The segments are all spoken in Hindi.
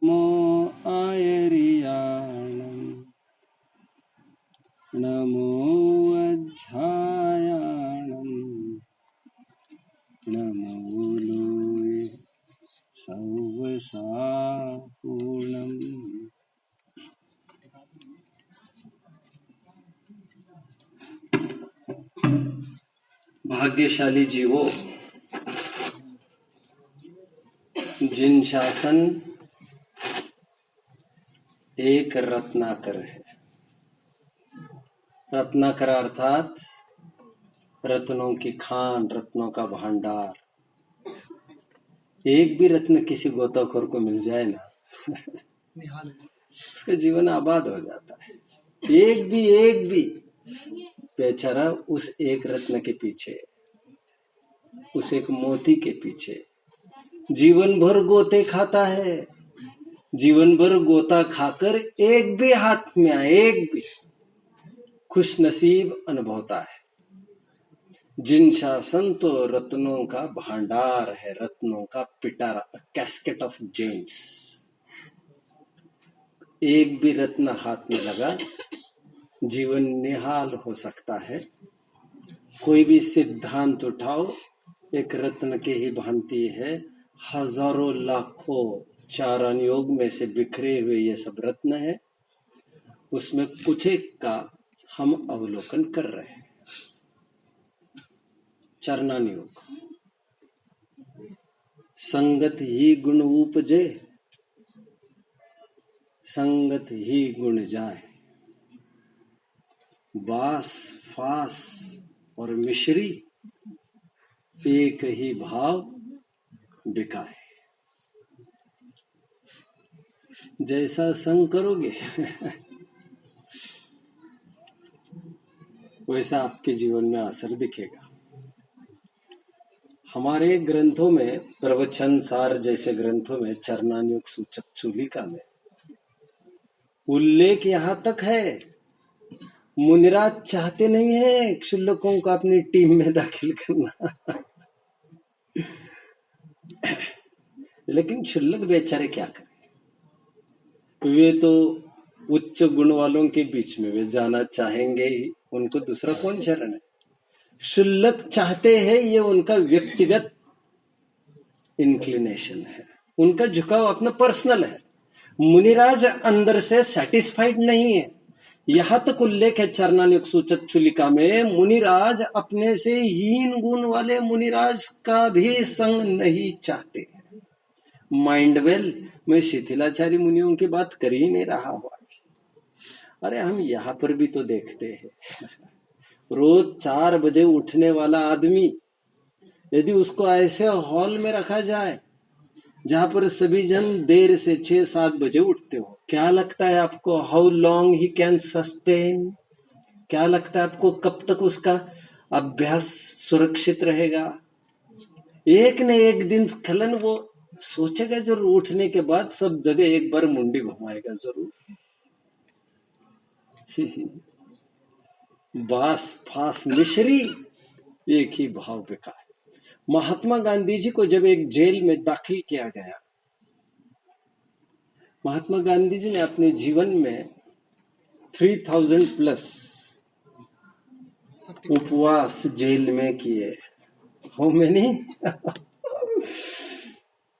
नमो आयर्याणं नमो अध्यायाणं नमो लोये सौवसापूर्णम्। भाग्यशाली जीवो, जिन शासन एक रत्नाकर है। रत्नाकर अर्थात रत्नों की खान, रत्नों का भंडार। एक भी रत्न किसी गोताखोर को मिल जाए ना, उसका जीवन आबाद हो जाता है। एक भी बेचारा उस एक रत्न के पीछे, उस एक मोती के पीछे जीवन भर गोते खाता है। जीवन भर गोता खाकर एक भी हाथ में आए, एक भी खुश नसीब अनुभवता है। जिन शासन तो रत्नों का भंडार है, रत्नों का पिटारा, कैस्केट ऑफ जेम्स। एक भी रत्न हाथ में लगा, जीवन निहाल हो सकता है। कोई भी सिद्धांत उठाओ, एक रत्न के ही भांति है। हजारों लाखों चारण योग में से बिखरे हुए ये सब रत्न है, उसमें कुछ एक का हम अवलोकन कर रहे हैं। चरणान योग। संगत ही गुण उपजे, संगत ही गुण जाए। बास, फास और मिश्री एक ही भाव बिकाए। जैसा संग करोगे वैसा आपके जीवन में असर दिखेगा। हमारे ग्रंथों में, प्रवचन सार जैसे ग्रंथों में, चरणानुयोग सूचक चूलिका में उल्लेख यहां तक है। मुनिराज चाहते नहीं है क्षुल्लकों को अपनी टीम में दाखिल करना लेकिन क्षुल्लक बेचारे क्या करें, वे तो उच्च गुण वालों के बीच में वे जाना चाहेंगे ही, उनको दूसरा कौन शरण है। क्षुल्लक चाहते हैं, ये उनका व्यक्तिगत इंक्लिनेशन है, उनका झुकाव अपना पर्सनल है। मुनिराज अंदर से सेटिस्फाइड नहीं है। यहां तक उल्लेख है चरणानुयोग सूचक चूलिका में, मुनिराज अपने से हीन गुण वाले मुनिराज का भी संग नहीं चाहते। माइंड वेल, मैं शिथिलाचारी मुनियों की बात कर ही नहीं रहा हूं। अरे हम यहां पर भी तो देखते हैं, रोज 4 बजे उठने वाला आदमी यदि उसको ऐसे हॉल में रखा जाए जहां पर सभी जन देर से 6-7 बजे उठते हो, क्या लगता है आपको? How long he can sustain? क्या लगता है आपको कब तक उसका अभ्यास सुरक्षित रहेगा? एक न एक दिन स्खलन वो सोचेगा जरूर, उठने के बाद सब जगह एक बार मुंडी घुमाएगा जरूर। बास, फास, मिश्री एक ही भाव बिका है। महात्मा गांधी जी को जब एक जेल में दाखिल किया गया, महात्मा गांधी जी ने अपने जीवन में 3000 प्लस उपवास जेल में किए। हाउ मेनी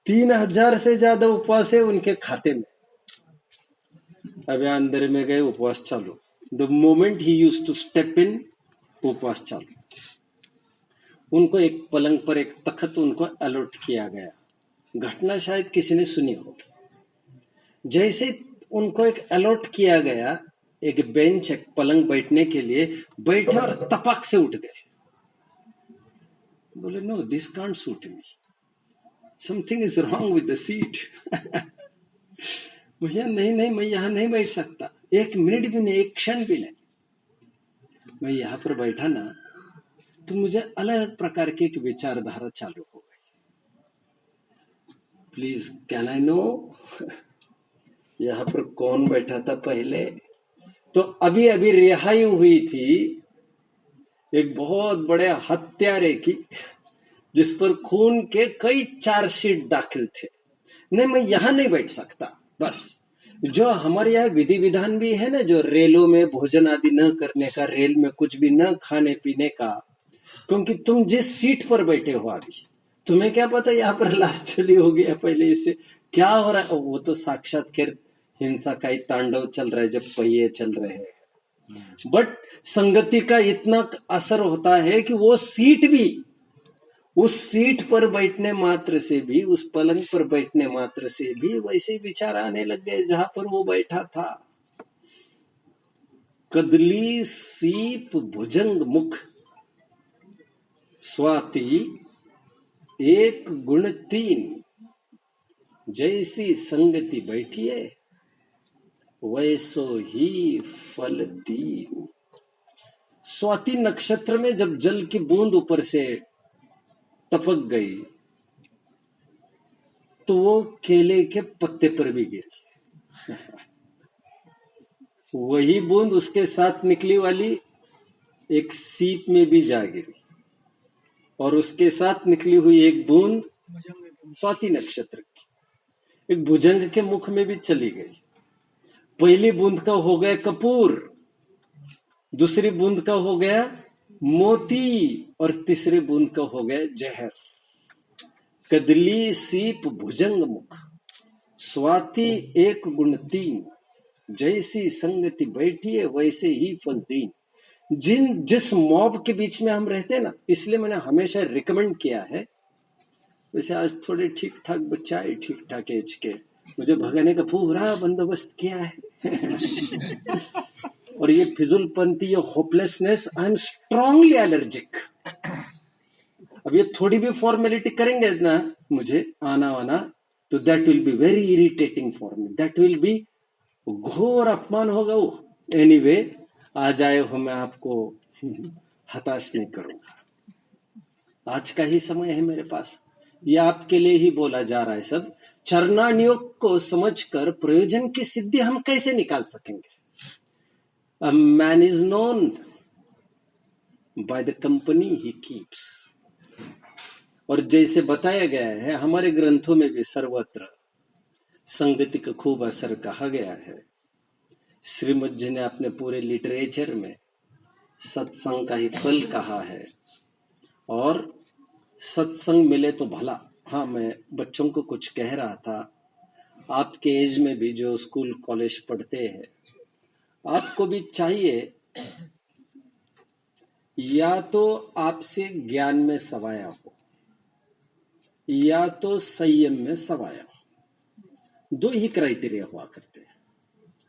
3000 से ज्यादा उपवास है उनके खाते में। अबे अंदर में गए, उपवास चालू। The moment he used to step in, उपवास चालू। उनको एक पलंग पर एक तख्त उनको अलॉट किया गया। घटना शायद किसी ने सुनी होगी। जैसे उनको एक अलॉट किया गया, एक बेंच, एक पलंग बैठने के लिए, बैठे और तपाक से उठ गए। बोले no, this can't suit me, something is wrong with the seat. भैया नहीं, मैं यहां नहीं बैठ सकता, एक मिनट भी नहीं, एक क्षण भी नहीं। मैं यहां पर बैठा ना तो मुझे अलग प्रकार की एक विचारधारा चालू हो गई। प्लीज कैन आई नो यहां पर कौन बैठा था पहले? तो अभी अभी रिहाई हुई थी एक बहुत बड़े हत्यारे की, जिस पर खून के कई चार्जशीट दाखिल थे। नहीं, मैं यहां नहीं बैठ सकता। बस। जो हमारे यहाँ विधि विधान भी है ना, जो रेलों में भोजन आदि न करने का, रेल में कुछ भी न खाने पीने का, क्योंकि तुम जिस सीट पर बैठे हो अभी, तुम्हें क्या पता यहाँ पर लाश चली होगी या पहले इससे क्या हो रहा है। वो तो साक्षात खैर हिंसा का ही तांडव चल रहा है जब पहिए चल रहे हैं। बट संगति का इतना असर होता है कि वो सीट भी, उस सीट पर बैठने मात्र से भी, उस पलंग पर बैठने मात्र से भी वैसे विचार आने लग गए जहां पर वो बैठा था। कदली सीप भुजंग मुख, स्वाति एक गुण तीन, जैसी संगति बैठिए वैसो ही फल दीन। स्वाति नक्षत्र में जब जल की बूंद ऊपर से टपक गई तो वो केले के पत्ते पर भी गिरी। वही बूंद उसके साथ निकली वाली एक सीप में भी जा गिरी, और उसके साथ निकली हुई एक बूंद स्वाति नक्षत्र की एक भुजंग के मुख में भी चली गई। पहली बूंद का हो गया कपूर, दूसरी बूंद का हो गया मोती, और तीसरी बूंद का हो गया जहर। कदली सीप भुजंग मुख, स्वाति एक गुण तीन, जैसी संगति बैठी है वैसे ही फल दीन। जिस मॉब के बीच में हम रहते हैं ना, इसलिए मैंने हमेशा रिकमेंड किया है, वैसे आज थोड़े ठीक ठाक बच्चा है, ठीक ठाक एज के, मुझे भगाने का पूरा बंदोबस्त किया है। और ये फिजुलपंती, ये hopelessness, I am strongly allergic. अब ये थोड़ी भी फॉर्मेलिटी करेंगे ना मुझे आना वाना, तो that will be very irritating for me, that will be घोर अपमान होगा वो। एनीवे, आ जाए हो, मैं आपको हताश नहीं करूंगा। आज का ही समय है मेरे पास, ये आपके लिए ही बोला जा रहा है सब। चरणानियोग को समझकर प्रयोजन की सिद्धि हम कैसे निकाल सकेंगे? A man is known by the company he keeps। और जैसे बताया गया है हमारे ग्रंथों में भी सर्वत्र संगति का खूब असर कहा गया है। श्रीमद जी ने अपने पूरे लिटरेचर में सत्संग का ही फल कहा है, और सत्संग मिले तो भला। हाँ, मैं बच्चों को कुछ कह रहा था, आपके एज में भी जो स्कूल कॉलेज पढ़ते हैं, आपको भी चाहिए या तो आपसे ज्ञान में सवाया हो, या तो संयम में सवाया हो। दो ही क्राइटेरिया हुआ करते हैं,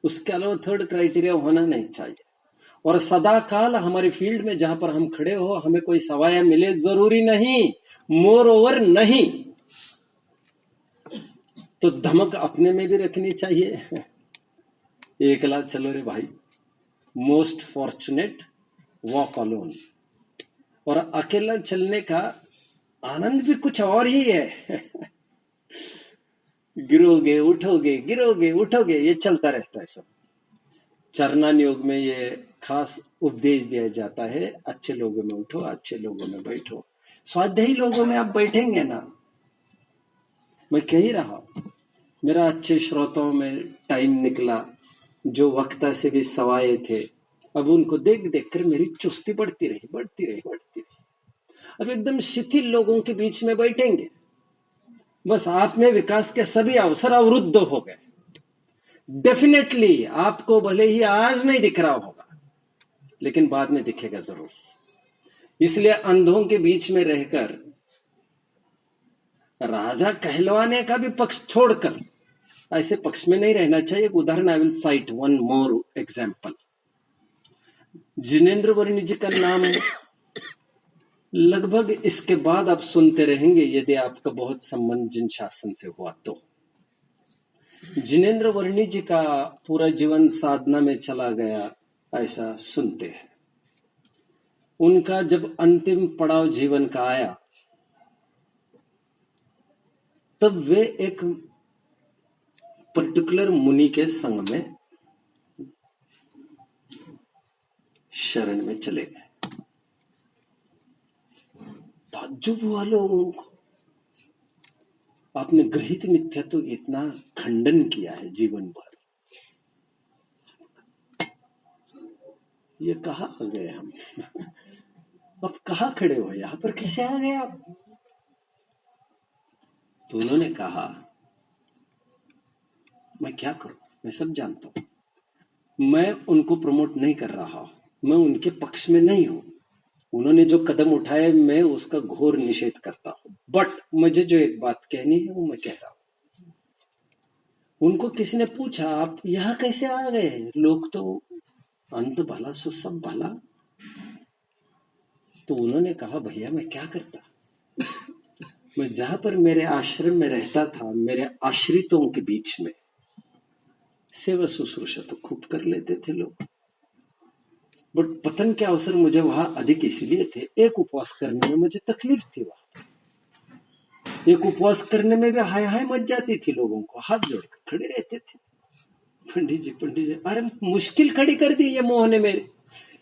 उसके अलावा थर्ड क्राइटेरिया होना नहीं चाहिए। और सदा काल हमारे फील्ड में जहां पर हम खड़े हो, हमें कोई सवाया मिले जरूरी नहीं, मोर ओवर नहीं। तो धमक अपने में भी रखनी चाहिए। एकला चलो रे भाई, मोस्ट फॉर्चुनेट वॉक अलोन। और अकेला चलने का आनंद भी कुछ और ही है। गिरोगे उठोगे, गिरोगे उठोगे, ये चलता रहता है सब। चरणान योग में ये खास उपदेश दिया जाता है, अच्छे लोगों में उठो, अच्छे लोगों में बैठो। स्वाध्यायी लोगों में आप बैठेंगे ना, मैं कह ही रहा हूं, मेरा अच्छे श्रोताओं में टाइम निकला जो वक्ता से भी सवाए थे। अब उनको देख देख कर मेरी चुस्ती बढ़ती रही, बढ़ती रही, बढ़ती रही। अब एकदम शिथिल लोगों के बीच में बैठेंगे, बस आप में विकास के सभी अवसर अवरुद्ध हो गए। डेफिनेटली आपको भले ही आज नहीं दिख रहा होगा, लेकिन बाद में दिखेगा जरूर। इसलिए अंधों के बीच में रहकर राजा कहलवाने का भी पक्ष छोड़कर ऐसे पक्ष में नहीं रहना चाहिए। एक उदाहरण, I will site one more example. Jinendra वर्णी जी का नाम लगभग इसके बाद आप सुनते रहेंगे, यदि आपका बहुत संबंध जिन शासन से हुआ तो। जिनेंद्र वर्णी जी का पूरा जीवन साधना में चला गया, ऐसा सुनते हैं। उनका जब अंतिम पड़ाव जीवन का आया, तब वे एक पर्टिकुलर मुनि के संग में शरण में चले गए। ताज्जुब हुआ लोगों को, आपने गृहीत मिथ्या तो इतना खंडन किया है जीवन भर, ये कहाँ आ गए हम? अब कहाँ खड़े हो, यहां पर कैसे आ गए आप? तो उन्होंने कहा मैं क्या करूं, मैं सब जानता हूं, मैं उनको प्रमोट नहीं कर रहा हूं, मैं उनके पक्ष में नहीं हूं, उन्होंने जो कदम उठाए मैं उसका घोर निषेध करता हूं, बट मुझे जो एक बात कहनी है वो मैं कह रहा हूं। उनको किसी ने पूछा आप यहां कैसे आ गए, लोग तो अंत भला सो सब भला। तो उन्होंने कहा भैया मैं क्या करता, मैं जहां पर मेरे आश्रम में रहता था, मेरे आश्रितों के बीच में सेवा शुश्रूषा तो खूब कर लेते थे लोग, बट पतन के अवसर मुझे वहां अधिक इसलिए थे, एक उपवास करने में मुझे तकलीफ थी, वहां एक उपवास करने में भी हाय हाय मच जाती थी, लोगों को हाथ जोड़कर खड़े रहते थे, पंडित जी, अरे मुश्किल खड़ी कर दी ये मोह ने मेरे।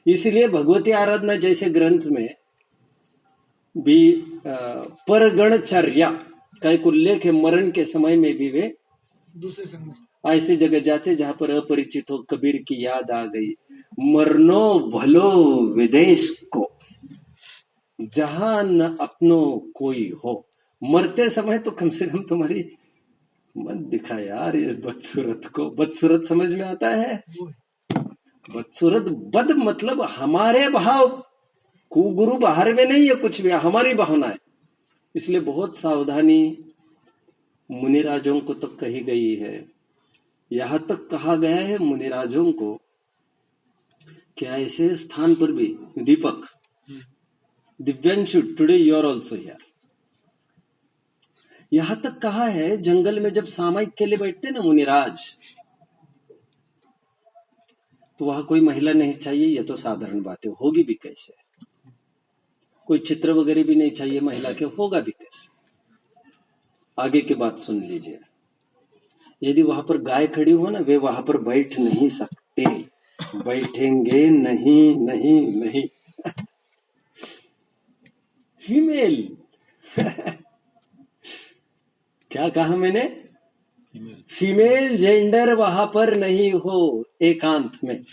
इसलिए भगवती आराधना जैसे ग्रंथ में भी परगणचर्या का एक उल्लेख है, मरण के समय में भी वे दूसरे संग में ऐसी जगह जाते जहां पर अपरिचित हो, कबीर की याद आ गई, मरनो भलो विदेश को, जहां न अपनो कोई हो, मरते समय तो कम से कम तुम्हारी मत दिखा यार ये बदसूरत को। बदसूरत समझ में आता है? बदसूरत, बद मतलब हमारे भाव, कुगुरु बाहर में नहीं है कुछ भी, हमारी भावना है। इसलिए बहुत सावधानी मुनिराजों को तो कही गई है, यहां तक कहा गया है मुनिराजों को कि ऐसे स्थान पर भी, Deepak, Divyanshu, today you are also here, यहां तक कहा है जंगल में जब सामायिक के लिए बैठते ना मुनिराज, तो वहां कोई महिला नहीं चाहिए, ये तो साधारण बात है, होगी भी कैसे, कोई चित्र वगैरह भी नहीं चाहिए महिला के, होगा भी कैसे। आगे की बात सुन लीजिए, यदि वहां पर गाय खड़ी हो ना, वे वहां पर बैठ नहीं सकते, बैठेंगे नहीं नहीं नहीं। फीमेल क्या कहा मैंने? फीमेल जेंडर वहां पर नहीं हो एकांत में,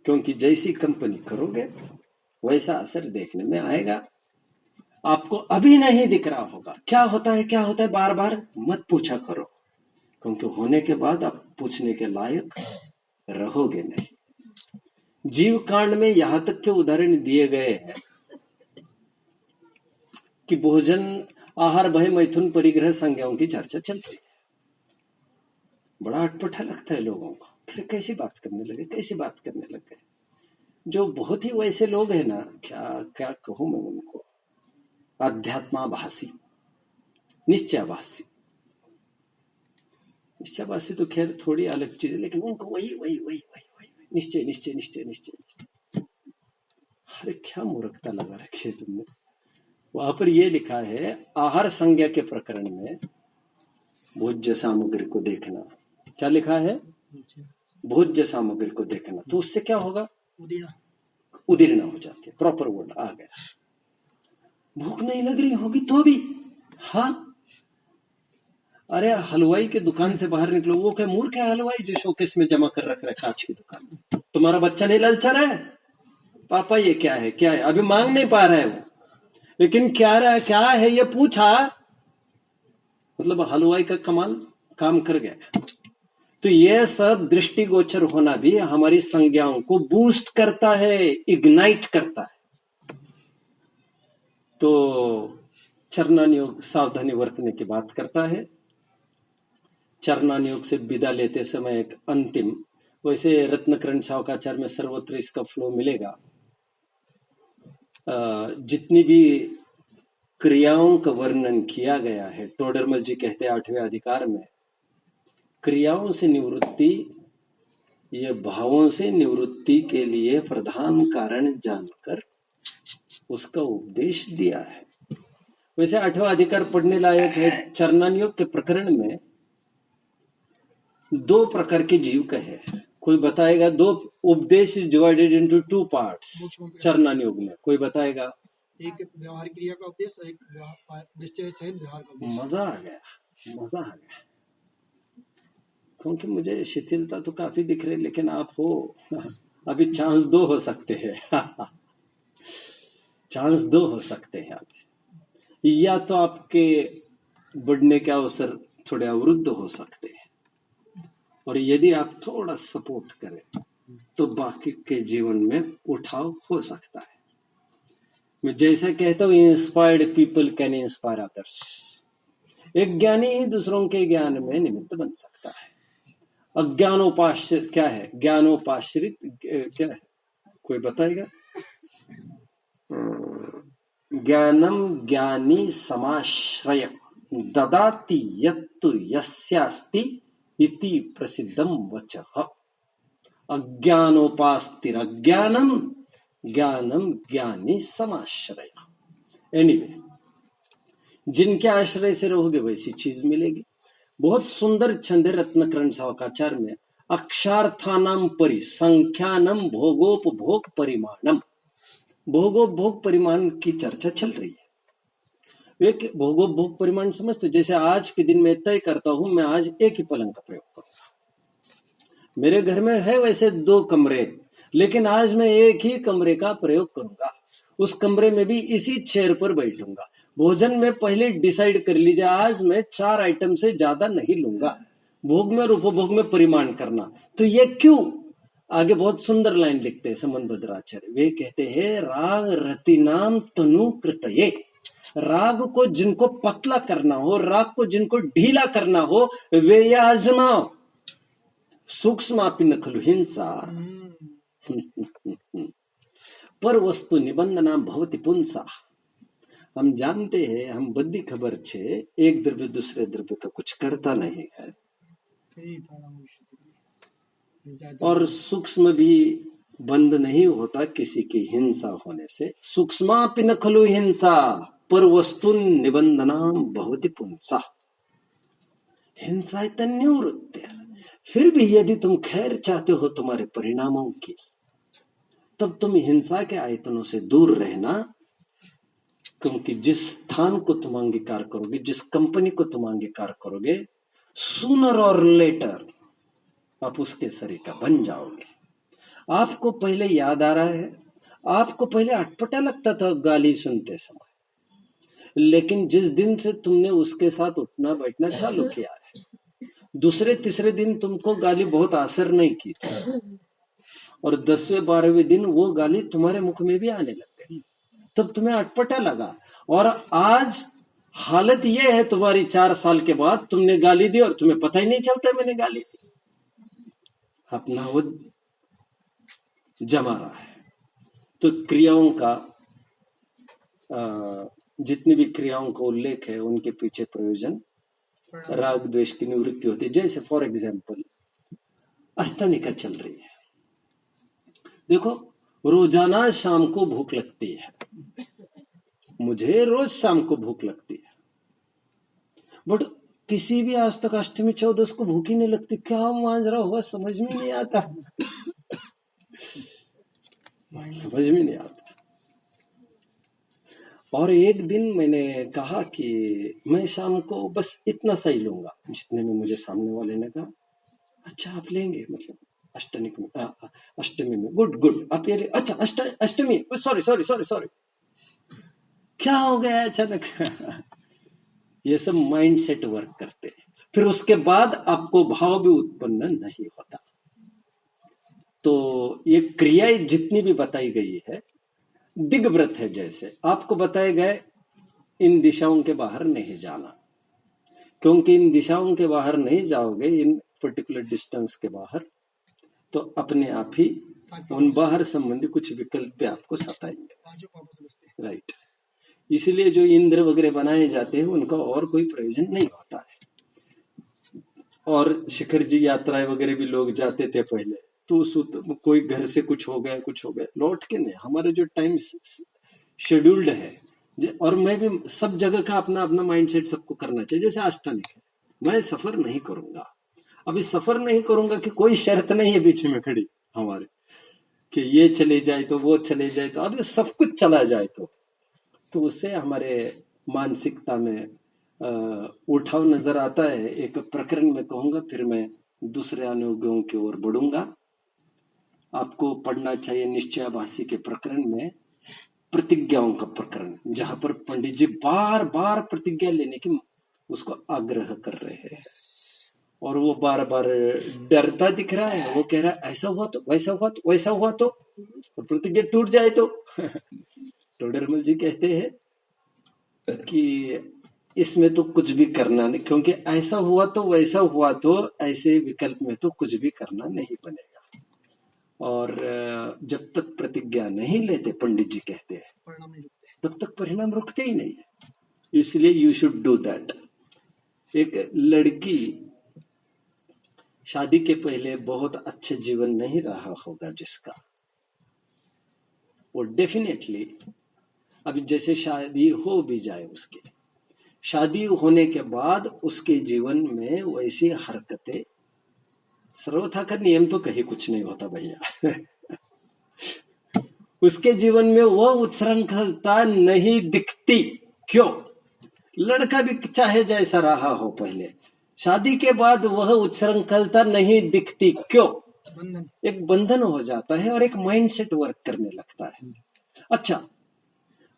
क्योंकि जैसी कंपनी करोगे वैसा असर देखने में आएगा। आपको अभी नहीं दिख रहा होगा क्या होता है, क्या होता है, बार बार मत पूछा करो, क्योंकि होने के बाद आप पूछने के लायक रहोगे नहीं। जीव कांड में यहां तक के उदाहरण दिए गए हैं कि भोजन, आहार, भय, मैथुन, परिग्रह संज्ञाओं की चर्चा चल रही है। बड़ा अटपटा लगता है लोगों को, फिर कैसी बात करने लगे, कैसी बात करने लग गए। जो बहुत ही वैसे लोग हैं ना, क्या क्या कहूं मैं उनको, अध्यात्माभासी, निश्चयाभासी। निश्चयाभासी तो खैर थोड़ी अलग चीज है, लेकिन उनको वही वही वही वही वही निश्चय निश्चय निश्चय निश्चय। अरे क्या मूर्खता लगा रखी है तुमने। वहां पर यह लिखा है आहार संज्ञा के प्रकरण में भोज्य सामग्री को देखना, क्या लिखा है? भोज्य सामग्री को देखना, तो उससे क्या होगा? उदीर्णा हो जाती है, प्रॉपर वर्ड आ गया। भूख नहीं लग रही होगी तो भी, हाँ, अरे हलवाई के दुकान से बाहर निकलो, वो क्या मूर्ख है हलवाई जो शोकेस में जमा कर रख रहा है कांच की दुकान में। तुम्हारा बच्चा नहीं ललचा रहा है, पापा ये क्या है, क्या है, अभी मांग नहीं पा रहा है वो, लेकिन क्या रहा, क्या है ये पूछा, मतलब हलवाई का कमाल काम कर गया। तो यह सब दृष्टिगोचर होना भी हमारी संज्ञाओं को बूस्ट करता है, इग्नाइट करता है। तो चरणान योग सावधानी बरतने की बात करता है। चरणान योग से विदा लेते समय एक अंतिम, वैसे रत्नकरण सावकाचार में सर्वत्र इसका फ्लो मिलेगा, जितनी भी क्रियाओं का वर्णन किया गया है, टोडरमल जी कहते हैं 8वें अधिकार में, क्रियाओं से निवृत्ति, ये भावों से निवृत्ति के लिए प्रधान कारण जानकर उसका उपदेश दिया है। वैसे 8वां अधिकार पढ़ने लायक है। चरणान योग के प्रकरण में 2 प्रकार के जीव कहे, कोई बताएगा 2 उपदेश इज डिवाइडेड इनटू 2 पार्ट्स चरणान योग में, कोई बताएगा एक व्यवहार क्रिया का उपदेश और एक निश्चय सहित व्यवहार का उपदेश। मजा आ गया, मजा आ गया। क्योंकि मुझे शिथिलता तो काफी दिख रही, लेकिन आप हो अभी चांस दो हो सकते हैं चांस दो हो सकते हैं आप, या तो आपके बढ़ने के अवसर थोड़े अवरुद्ध हो सकते हैं, और यदि आप थोड़ा सपोर्ट करें तो बाकी के जीवन में उठाव हो सकता है। मैं जैसे कहता हूं, inspired people can inspire others. एक ज्ञानी ही दूसरों के ज्ञान में निमित्त बन सकता है। अज्ञानोपाश्रित क्या है? ज्ञानोपाश्रित क्या है, कोई बताएगा? ज्ञानम ज्ञानी समाश्रय ददाति यत्तु यस्यास्ति इति प्रसिद्धम वचः। अज्ञानोपास्तिर अज्ञानम ज्ञानम ज्ञानी समाश्रय। एनीवे, जिनके आश्रय से रहोगे वैसी चीज मिलेगी। बहुत सुंदर छंद रत्नकरण सावकाचार में, अक्षार्थानाम परि संख्यानम भोगोपभोग परिमाणम। भोगोपभोग परिमाण की चर्चा चल रही है। वे भोगोपभोग परिमाण समझते, जैसे आज के दिन में तय करता हूं मैं आज एक ही पलंग का प्रयोग करूंगा। मेरे घर में है वैसे 2 कमरे, लेकिन आज मैं एक ही कमरे का प्रयोग करूंगा। उस कमरे में भी इसी चेयर पर बैठूंगा। भोजन में पहले डिसाइड कर लीजिए, आज मैं 4 आइटम से ज्यादा नहीं लूंगा। भोग में और उपभोग में परिमाण करना। तो ये क्यों? आगे बहुत सुंदर लाइन लिखते हैं समन भद्राचार्य। वे कहते हैं, राग रतिनाम तनु कृतये। राग को जिनको पतला करना हो, राग को जिनको ढीला करना हो, वे ये आजमाओ। सूक्ष्मापि न खलु हिंसा पर वस्तु निबंधना भवति पुंसा। हम जानते हैं, हम बद्दी खबर छे, एक द्रव्य दूसरे द्रव्य का कुछ करता नहीं है, और सूक्ष्म भी बंद नहीं होता किसी की हिंसा होने से। सूक्ष्मापि न खलु हिंसा पर वस्तु निबंधना भवति पुंसा। हिंसा निवृत्ति। फिर भी यदि तुम खैर चाहते हो तुम्हारे परिणामों की, तब तुम हिंसा के आयतनों से दूर रहना। क्योंकि जिस स्थान को तुम अंगीकार करोगे, जिस कंपनी को तुम अंगीकार करोगे, सूनर और लेटर आप उसके सरीका बन जाओगे। आपको पहले याद आ रहा है, आपको पहले अटपटा लगता था गाली सुनते समय, लेकिन जिस दिन से तुमने उसके साथ उठना बैठना चालू किया है, दूसरे तीसरे दिन तुमको गाली बहुत असर नहीं की थी, और 10वें 12वें दिन वो गाली तुम्हारे मुख में भी आने लग गई। तब तुम्हें अटपटा लगा, और आज हालत ये है तुम्हारी, 4 साल के बाद तुमने गाली दी और तुम्हें पता ही नहीं चलता मैंने गाली दी। अपना वो जमा रहा है। तो क्रियाओं का जितनी भी क्रियाओं का उल्लेख है, उनके पीछे प्रयोजन राग द्वेष की निवृत्ति होती है। जैसे फॉर एग्जाम्पल अष्टनिका चल रही है, देखो रोजाना शाम को भूख लगती है, मुझे रोज शाम को भूख लगती है, बट किसी भी आज तक अष्टमी 14 को भूख ही नहीं लगती। क्या मांझ रहा होगा समझ में नहीं आता समझ में नहीं आता। और एक दिन मैंने कहा कि मैं शाम को बस इतना सा ही लूंगा, जितने में मुझे सामने वाले ने कहा, अच्छा आप लेंगे, मतलब अष्टमी में, गुड गुड आप ये, अच्छा अष्टमी, सॉरी सॉरी सॉरी सॉरी, क्या हो गया अचानक ये सब माइंड सेट वर्क करते हैं। फिर उसके बाद आपको भाव भी उत्पन्न नहीं होता। तो ये क्रियाएं जितनी भी बताई गई है, दिग्व्रत है। जैसे आपको बताए गए इन दिशाओं के बाहर नहीं जाना, क्योंकि इन दिशाओं के बाहर नहीं जाओगे, इन पर्टिकुलर डिस्टेंस के बाहर, तो अपने आप ही उन बाहर संबंधी कुछ विकल्प भी आपको सताएंगे। राइट। इसीलिए जो इंद्र वगैरह बनाए जाते हैं उनका और कोई प्रयोजन नहीं होता है। और शिखर जी यात्राएं वगैरह भी लोग जाते थे पहले, तो कोई घर से कुछ हो गया लौट के नहीं। हमारा जो टाइम शेड्यूल्ड है, और मैं भी सब जगह का अपना अपना माइंडसेट सबको करना चाहिए। जैसे अष्टानिक है, मैं सफर नहीं करूंगा, अभी सफर नहीं करूंगा कि कोई शर्त नहीं है बीच में खड़ी हमारे कि ये चले जाए तो वो चले जाए, तो अभी सब कुछ चला जाए तो तो उससे हमारे मानसिकता में उठाव नजर आता है। एक प्रकरण में कहूंगा, फिर मैं दूसरे अनुयोगों की ओर बढ़ूंगा। आपको पढ़ना चाहिए निश्चयाभासी के प्रकरण में प्रतिज्ञाओं का प्रकरण, जहां पर पंडित जी बार बार प्रतिज्ञा लेने की उसको आग्रह कर रहे हैं, और वो बार बार डरता दिख रहा है। वो कह रहा है ऐसा हुआ तो, वैसा हुआ तो, वैसा हुआ तो, और प्रतिज्ञा टूट जाए तो टोडरमल जी कहते हैं कि इसमें तो कुछ भी करना नहीं, क्योंकि ऐसा हुआ तो, वैसा हुआ तो, ऐसे विकल्प में तो कुछ भी करना नहीं बनेगा। और जब तक प्रतिज्ञा नहीं लेते, पंडित जी कहते हैं, परिणाम नहीं रुकते, तब तक परिणाम रुकते ही नहीं है। इसलिए यू शुड डू दैट। एक लड़की शादी के पहले बहुत अच्छे जीवन नहीं रहा होगा जिसका, वो डेफिनेटली अभी जैसे शादी हो भी जाए, उसके शादी होने के बाद उसके जीवन में वैसी हरकतें, सर्वथा का नियम तो कहीं कुछ नहीं होता भैया उसके जीवन में वो उच्छृंखलता नहीं दिखती। क्यों? लड़का भी चाहे जैसा रहा हो पहले, शादी के बाद वह उच्छृंखलता नहीं दिखती। क्यों? बंधन, एक बंधन हो जाता है और एक माइंडसेट वर्क करने लगता है। अच्छा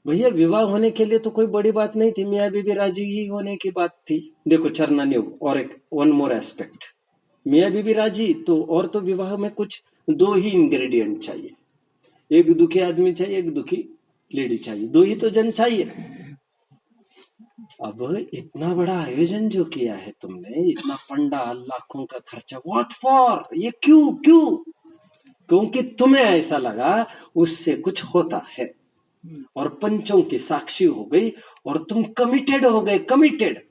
भैया, विवाह होने के लिए तो कोई बड़ी बात नहीं थी, मियाँ बीबी राजी ही होने की बात थी। देखो चरना योग, और एक वन मोर एस्पेक्ट, मियाँ बीबी राजी तो, और तो विवाह में कुछ दो ही इंग्रेडिएंट चाहिए, एक दुखी आदमी चाहिए, एक दुखी लेडी चाहिए, दो ही तो जन चाहिए। अब इतना बड़ा आयोजन जो किया है तुमने, इतना पंडाल, लाखों का खर्चा, व्हाट फॉर? ये क्यों क्यों? क्योंकि तुम्हें ऐसा लगा उससे कुछ होता है, और पंचों की साक्षी हो गई, और तुम कमिटेड हो गए। कमिटेड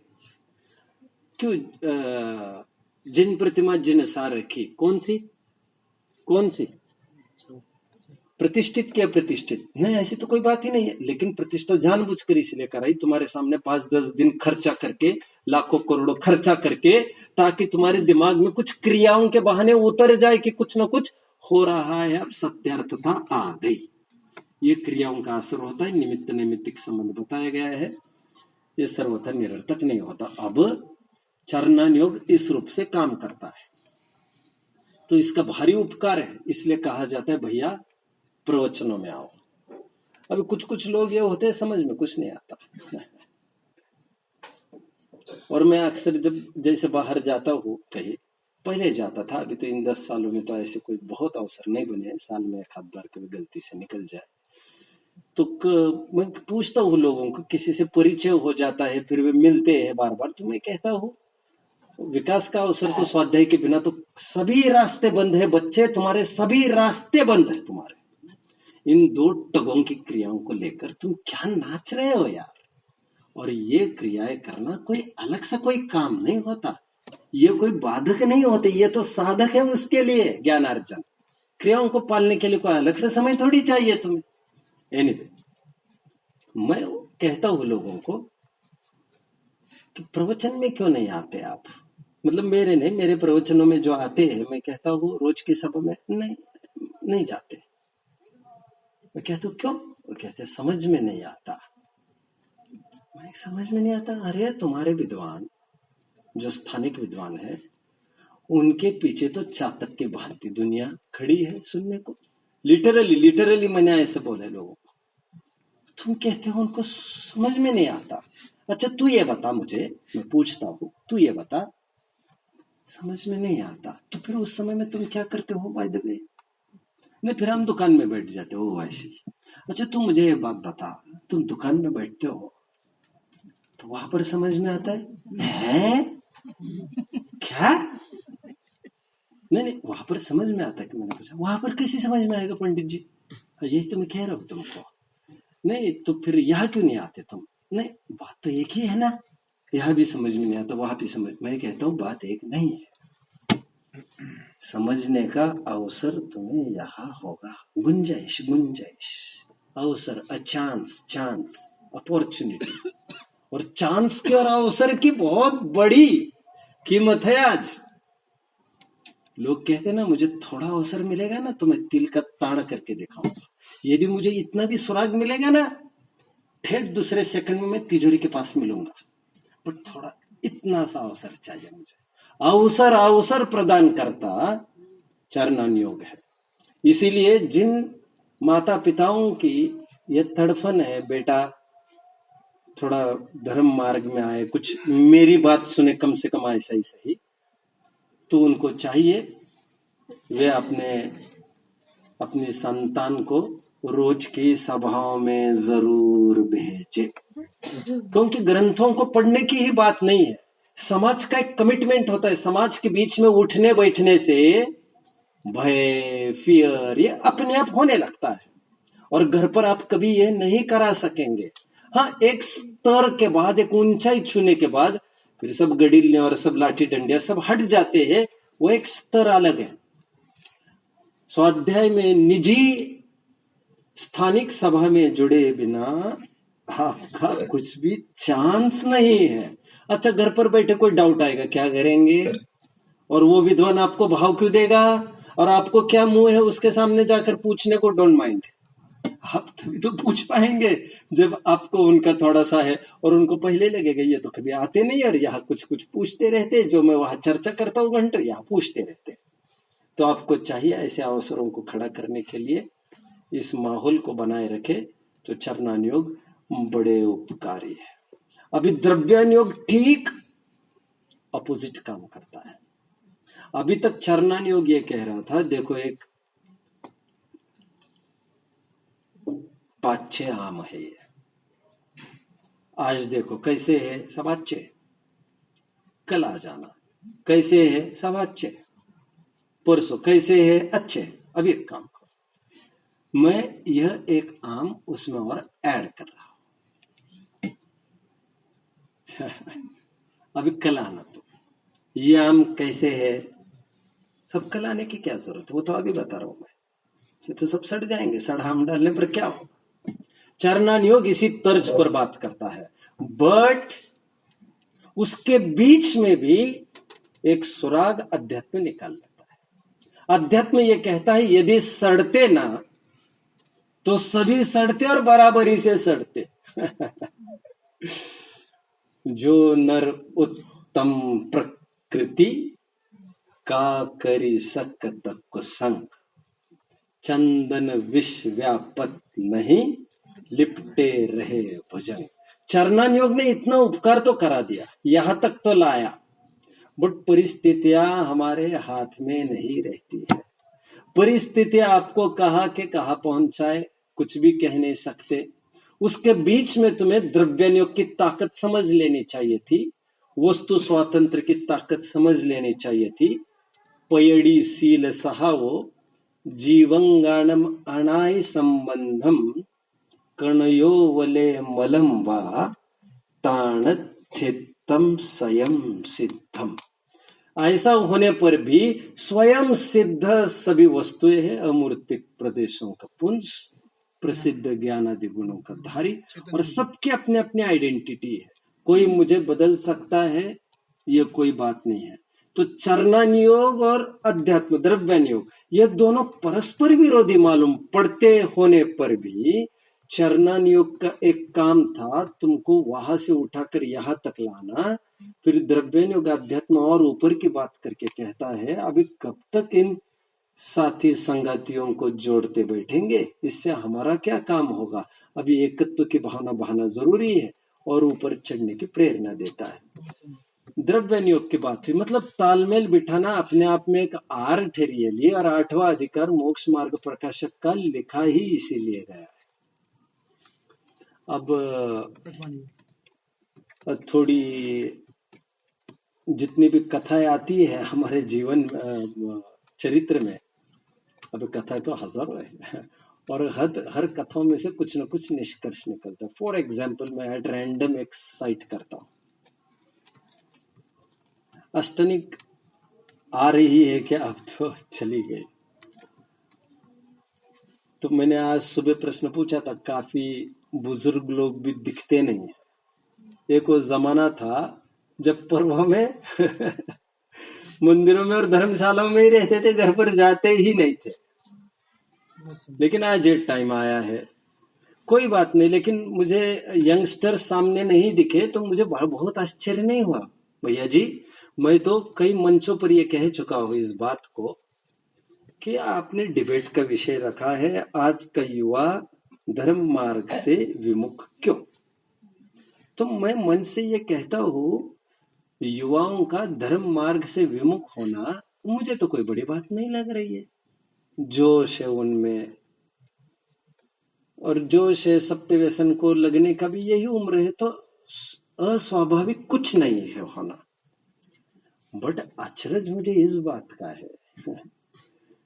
क्यों? जिन प्रतिमा जिन सार रखी, कौन सी? कौन सी? प्रतिष्ठित क्या प्रतिष्ठित? नहीं, ऐसी तो कोई बात ही नहीं है, लेकिन प्रतिष्ठा जानबूझकर इसलिए कराई, तुम्हारे सामने 5-10 दिन खर्चा करके, लाखों करोड़ों खर्चा करके, ताकि तुम्हारे दिमाग में कुछ क्रियाओं के बहाने उतर जाए कि कुछ ना कुछ हो रहा है। अब सत्यार्थता आ गई। ये क्रियाओं का असर होता है, निमित्त नैमित्तिक संबंध बताया गया है, ये सर्वथा निरर्थक नहीं होता। अब चरणान योग इस रूप से काम करता है, तो इसका भारी उपकार है, इसलिए कहा जाता है भैया प्रवचनों में आओ। अभी कुछ कुछ लोग ये होते हैं, समझ में कुछ नहीं आता और मैं अक्सर जब जैसे बाहर जाता हूँ, कहीं पहले जाता था, अभी तो इन 10 सालों में तो ऐसे कोई बहुत अवसर नहीं बने, साल में एक आध बार कभी गलती से निकल जाए, तो मैं पूछता हूँ लोगों को, किसी से परिचय हो जाता है, फिर वे मिलते हैं बार बार, तो मैं कहता हूँ विकास का अवसर तो स्वाध्याय के बिना तो सभी रास्ते बंद है बच्चे, तुम्हारे सभी रास्ते बंद है। तुम्हारे इन दो टगों की क्रियाओं को लेकर तुम क्या नाच रहे हो यार? और ये क्रियाएं करना कोई अलग सा कोई काम नहीं होता, ये कोई बाधक नहीं होते, ये तो साधक है उसके लिए ज्ञानार्जन। क्रियाओं को पालने के लिए कोई अलग से समय थोड़ी चाहिए तुम्हें। एनीवे, मैं कहता हूं लोगों को कि प्रवचन में क्यों नहीं आते आप? मतलब मेरे नहीं, मेरे प्रवचनों में जो आते हैं, मैं कहता हूँ रोज की सभा में नहीं जाते। मैं कहता हूँ क्यों? वो कहते समझ में नहीं आता। मैं समझ में नहीं आता। अरे तुम्हारे विद्वान जो स्थानिक विद्वान है, उनके पीछे तो चातक की भांति दुनिया खड़ी है सुनने को। लिटरली मैंने ऐसे बोले लोगों को, तुम कहते हो उनको समझ में नहीं आता। अच्छा तू ये बता मुझे, मैं पूछता हूँ, तू ये बता, समझ में नहीं आता तो फिर उस समय में तुम क्या करते हो? बाय द वे, नहीं फिर हम दुकान में बैठ जाते हो ऐसी। अच्छा तुम मुझे ये बात बता, तुम दुकान में बैठते हो तो वहां पर समझ में आता है क्या? नहीं, वहां पर समझ में आता है कि मैंने पूछा, वहां पर कैसे समझ में आएगा पंडित जी? यही तो मैं कह रहा हूं तुमको। नहीं तो फिर यहाँ क्यों नहीं आते तुम? नहीं, बात तो एक ही है ना, यहाँ भी समझ में नहीं आता, वहां भी समझ। मैं कहता हूँ बात एक नहीं है, समझने का अवसर तुम्हें यहाँ होगा। गुंजाइश अवसर, अ चांस अपॉर्चुनिटी, और चांस की और अवसर की बहुत बड़ी कीमत है आज। लोग कहते ना मुझे थोड़ा अवसर मिलेगा ना तो मैं तिल का ताड़ करके दिखाऊंगा, यदि मुझे इतना भी सुराग मिलेगा ना ठेठ दूसरे सेकंड में मैं तिजोरी के पास मिलूंगा, बट थोड़ा इतना सा अवसर चाहिए मुझे। अवसर अवसर प्रदान करता चरणान योग है। इसीलिए जिन माता पिताओं की ये तड़फन है, बेटा थोड़ा धर्म मार्ग में आए, कुछ मेरी बात सुने कम से कम ऐसा ही सही, तो उनको चाहिए वे अपनी संतान को रोज की सभाओं में जरूर भेजे, क्योंकि ग्रंथों को पढ़ने की ही बात नहीं है, समाज का एक कमिटमेंट होता है। समाज के बीच में उठने बैठने से भय, फियर ये अपने आप होने लगता है, और घर पर आप कभी ये नहीं करा सकेंगे। हाँ, एक स्तर के बाद, एक ऊंचाई छूने के बाद फिर सब गड़िल्ले और सब लाठी डंडिया सब हट जाते हैं, वो एक स्तर अलग है। स्वाध्याय में निजी स्थानिक सभा में जुड़े बिना आपका कुछ भी चांस नहीं है। अच्छा, घर पर बैठे कोई डाउट आएगा, क्या करेंगे, और वो विद्वान आपको भाव क्यों देगा, और आपको क्या मुंह है उसके सामने जाकर पूछने को, डोंट माइंड। आप तभी तो पूछ पाएंगे जब आपको उनका थोड़ा सा है, और उनको पहले लगेगा ये तो कभी आते नहीं और यहाँ कुछ कुछ पूछते रहते, जो मैं वहां चर्चा करता हूँ घंटों यहाँ पूछते रहते। तो आपको चाहिए ऐसे अवसरों को खड़ा करने के लिए इस माहौल को बनाए रखे, तो चरणान योग बड़े उपकारी है। अभी द्रव्यान योग ठीक अपोजिट काम करता है। अभी तक चरणान योग ये कह रहा था, देखो एक 5-6 आम है ये, आज देखो कैसे है, सब अच्छे, कल आ जाना कैसे है, सब अच्छे, परसों कैसे है, अच्छे। अब एक काम करो, मैं यह एक आम उसमें और ऐड कर रहा हूं अभी कल आना, तो ये आम कैसे है, सब कल आने की क्या जरूरत है, वो तो अभी बता रहा हूं मैं, ये तो सब सड़ जाएंगे, सड़ आम डालने पर क्या हो। चरणान योग इसी तर्ज पर बात करता है, बट उसके बीच में भी एक सुराग अध्यात्म निकाल लेता है। अध्यात्म ये कहता है यदि सड़ते ना तो सभी सड़ते और बराबरी से सड़ते जो नर उत्तम प्रकृति का करी सकत कुसंग, चंदन विष व्यापत नहीं लिपटे रहे भुजंग। चरणान योग ने इतना उपकार तो करा दिया, यहां तक तो लाया, बट परिस्थितियां हमारे हाथ में नहीं रहती है। परिस्थितियां आपको कहा के कहा पहुंचाए, कुछ भी कह नहीं सकते। उसके बीच में तुम्हें द्रव्यान योग की ताकत समझ लेनी चाहिए थी, वस्तु स्वातंत्र की ताकत समझ लेनी चाहिए थी। पयड़ी सील सहावो जीवंगाणम अनाय संबंधम कणयो वले मलम वा ताणथितम स्वयं सिद्धम। ऐसा होने पर भी स्वयं सिद्ध सभी वस्तुएं हैं, अमूर्तिक प्रदेशों का पुंज, प्रसिद्ध ज्ञान आदि गुणों का धारी, और सबके अपने अपने आइडेंटिटी है। कोई मुझे बदल सकता है, ये कोई बात नहीं है। तो चरणान योग और अध्यात्म द्रव्यान योग ये दोनों परस्पर विरोधी मालूम पड़ते होने पर भी चरणान योग का एक काम था तुमको वहां से उठाकर यहां तक लाना। फिर द्रव्यान योग अध्यात्म और ऊपर की बात करके कहता है अभी कब तक इन साथी संगतियों को जोड़ते बैठेंगे, इससे हमारा क्या काम होगा। अभी एकत्व की भावना बहाना जरूरी है और ऊपर चढ़ने की प्रेरणा देता है। द्रव्यान योग की बात हुई, मतलब तालमेल बिठाना अपने आप में एक आर्ट है रियली, और 8वां अधिकार मोक्ष मार्ग प्रकाशक का लिखा ही इसीलिए गया है। अब थोड़ी जितनी भी कथाएं आती है हमारे जीवन चरित्र में, अब कथा तो हजारों है और हर कथाओं में से कुछ न कुछ निष्कर्ष निकलता है। फॉर एग्जाम्पल मैं एट रैंडम एक साइट करता हूं, अष्टनिक आ रही है क्या, अब तो चली गई। तो मैंने आज सुबह प्रश्न पूछा था, काफी बुजुर्ग लोग भी दिखते नहीं है। एक वो जमाना था जब पर्वों में मंदिरों में और धर्मशालाओं में ही रहते थे, घर पर जाते ही नहीं थे। लेकिन आज एक टाइम आया है कोई बात नहीं, लेकिन मुझे यंगस्टर सामने नहीं दिखे तो मुझे बहुत आश्चर्य नहीं हुआ भैया जी। मैं तो कई मंचों पर ये कह चुका हूं इस बात को कि आपने डिबेट का विषय रखा है, आज का युवा धर्म मार्ग से विमुख क्यों। तो मैं मन से ये कहता हूं, युवाओं का धर्म मार्ग से विमुख होना मुझे तो कोई बड़ी बात नहीं लग रही है। जोश है उनमें, और जोश है, सत्य व्यसन को लगने का भी यही उम्र है, तो अस्वाभाविक कुछ नहीं है होना। बट अचरज मुझे इस बात का है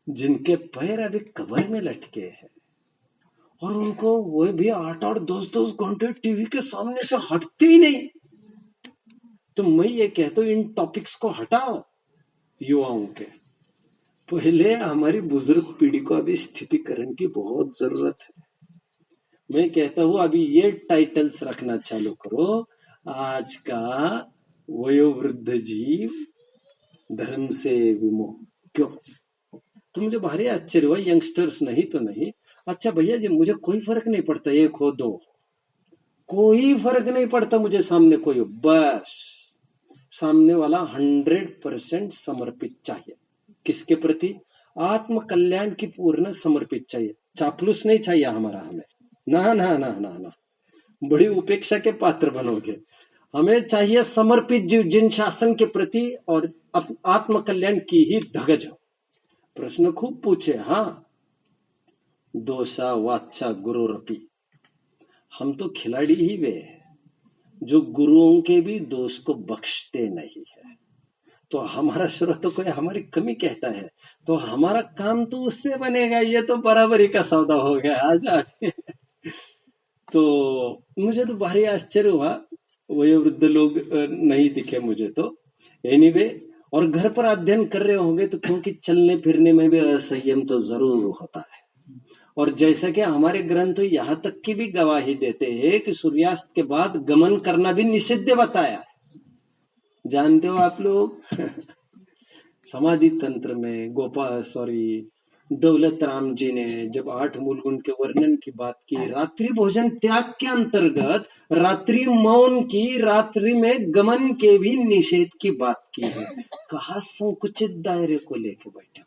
जिनके पैर अभी कब्र में लटके हैं और उनको वो भी 8-8 10-10 घंटे टीवी के सामने से हटते ही नहीं। तो मैं ये कहता हूं, इन टॉपिक्स को हटाओ युवाओं के। पहले हमारी बुजुर्ग पीढ़ी को अभी स्थितिकरण की बहुत जरूरत है। मैं कहता हूं अभी ये टाइटल्स रखना चालू करो, आज का वयोवृद्ध जीव धर्म से विमुख क्यों। तो मुझे भारी आश्चर्य हुआ, यंगस्टर्स नहीं तो नहीं। अच्छा भैया जी, मुझे कोई फर्क नहीं पड़ता, एक हो दो, कोई फर्क नहीं पड़ता मुझे, सामने कोई हो, बस सामने वाला 100% समर्पित चाहिए। किसके प्रति? आत्म कल्याण की पूर्ण समर्पित चाहिए, चापलूस नहीं चाहिए हमारा। हमें ना ना ना ना ना, बड़ी उपेक्षा के पात्र बनोगे। हमें चाहिए समर्पित जीव, जिन शासन के प्रति और आत्म कल्याण की ही धगज हो। प्रश्न खूब पूछे, हाँ, दोषा वाचा गुरुरपि, हम तो खिलाड़ी ही वे हैं जो गुरुओं के भी दोष को बख्शते नहीं है। तो हमारा श्रोता तो कोई हमारी कमी कहता है तो हमारा काम तो उससे बनेगा, ये तो बराबरी का सौदा हो गया आज आगे। तो मुझे तो भारी आश्चर्य हुआ, वयोवृद्ध लोग नहीं दिखे मुझे तो। एनीवे, और घर पर अध्ययन कर रहे होंगे तो, क्योंकि चलने फिरने में भी असंयम तो जरूर होता है। और जैसा कि हमारे ग्रंथ यहां तक की भी गवाही देते हैं कि सूर्यास्त के बाद गमन करना भी निषिद्ध बताया है। जानते हो आप लोग समाधि तंत्र में दौलत राम जी ने जब 8 मूल गुण के वर्णन की बात की, रात्रि भोजन त्याग के अंतर्गत रात्रि मौन की, रात्रि में गमन के भी निषेध की बात की है। कहा संकुचित दायरे को लेके बैठा,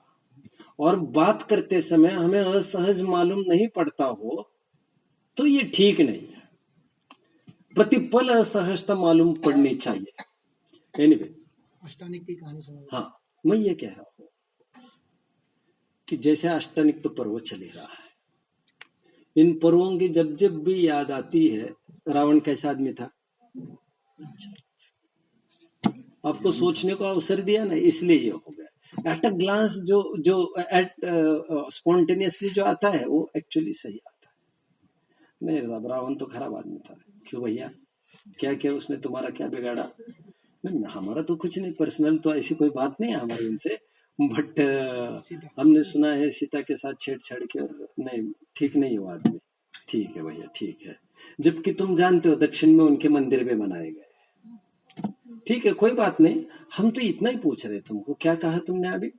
और बात करते समय हमें असहज मालूम नहीं पड़ता हो तो ये ठीक नहीं है। प्रतिपल असहजता मालूम पड़नी चाहिए। एनीवे, अष्टानिक की कहानी समझ। हाँ, मैं ये कह रहा हूं कि जैसे अष्टानिक तो पर्व चल रहा है, इन पर्वों की जब जब भी याद आती है, रावण कैसा आदमी था आपको सोचने को अवसर दिया ना, इसलिए ये हो गया। एट अ ग्लांस जो जो एट स्पॉन्टेनियसली जो आता है वो एक्चुअली सही आता है। नहीं साहब, रावण तो खराब आदमी था। क्यों भैया, क्या क्या उसने तुम्हारा क्या बिगाड़ा? नहीं, हमारा तो कुछ नहीं, पर्सनल तो ऐसी कोई बात नहीं है हमारी उनसे, बट हमने सुना है सीता के साथ छेड़छाड़ की, और नहीं, ठीक नहीं हुआ आदमी। ठीक है भैया, ठीक है, जबकि तुम जानते हो दक्षिण में उनके मंदिर भी बनाए गए। ठीक है, कोई बात नहीं, हम तो इतना ही पूछ रहे तुमको, क्या कहा तुमने अभी?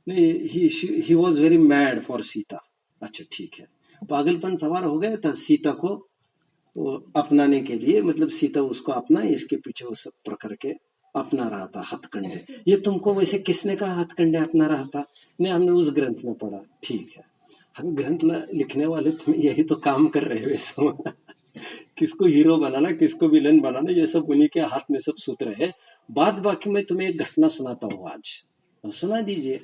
नहीं, he was very mad for Sita. अच्छा ठीक है, पागलपन सवार हो गया था सीता को तो अपनाने के लिए, मतलब सीता उसको अपना, इसके पीछे वो सब प्रकार के अपना रहा था हथकंडे। ये तुमको वैसे किसने कहा हथकंडे अपना रहा था? नहीं, हमने उस ग्रंथ में पढ़ा। ठीक है, हम ग्रंथ लिखने वाले तुम यही तो काम कर रहे हो वैसे। किसको हीरो बनाना, किसको विलन बनाना, ये सब उन्हीं के हाथ में सब सूत्र है। बाद बाकी मैं तुम्हें एक घटना सुनाता हूँ आज, सुना दीजिए।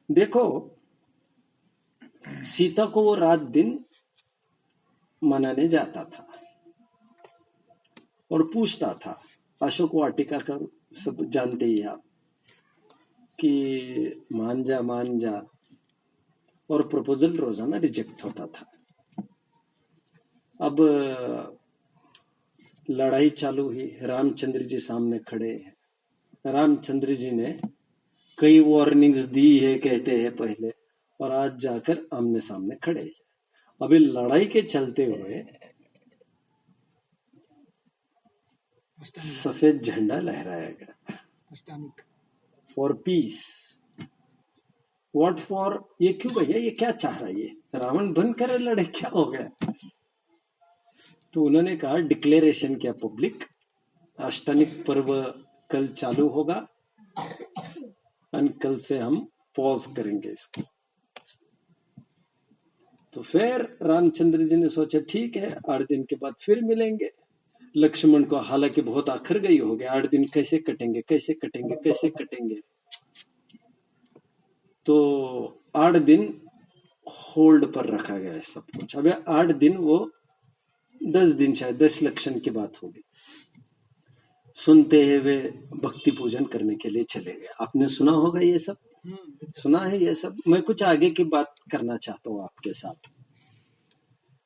देखो, सीता को वो रात दिन मनाने जाता था और पूछता था, अशोक वाटिका का सब जानते ही आप, कि मान जा, और प्रपोजल रोजाना रिजेक्ट होता था। अब लड़ाई चालू हुई, रामचंद्र जी सामने खड़े हैं। रामचंद्र जी ने कई वार्निंग्स दी है कहते हैं पहले, और आज जाकर आमने सामने खड़े हैं। अभी लड़ाई के चलते हुए सफेद झंडा लहराया गया, फॉर पीस। What for? ये क्यों भैया, ये क्या चाह रहा है? ये रावण बंद करे लड़े, क्या हो गया? तो उन्होंने कहा, डिक्लेरेशन किया पब्लिक, अष्टमिक पर्व कल चालू होगा और कल से हम पॉज करेंगे इसको। तो फिर रामचंद्र जी ने सोचा ठीक है, 8 दिन के बाद फिर मिलेंगे। लक्ष्मण को हालांकि बहुत आखिर गई हो गया, 8 दिन कैसे कटेंगे कैसे कटेंगे कैसे कटेंगे। तो 8 दिन होल्ड पर रखा गया है सब कुछ। अब 8 दिन वो 10 दिन शायद 10 लक्षण की बात होगी, सुनते हैं वे भक्ति पूजन करने के लिए चले गए। आपने सुना होगा ये सब, सुना है ये सब। मैं कुछ आगे की बात करना चाहता हूँ आपके साथ।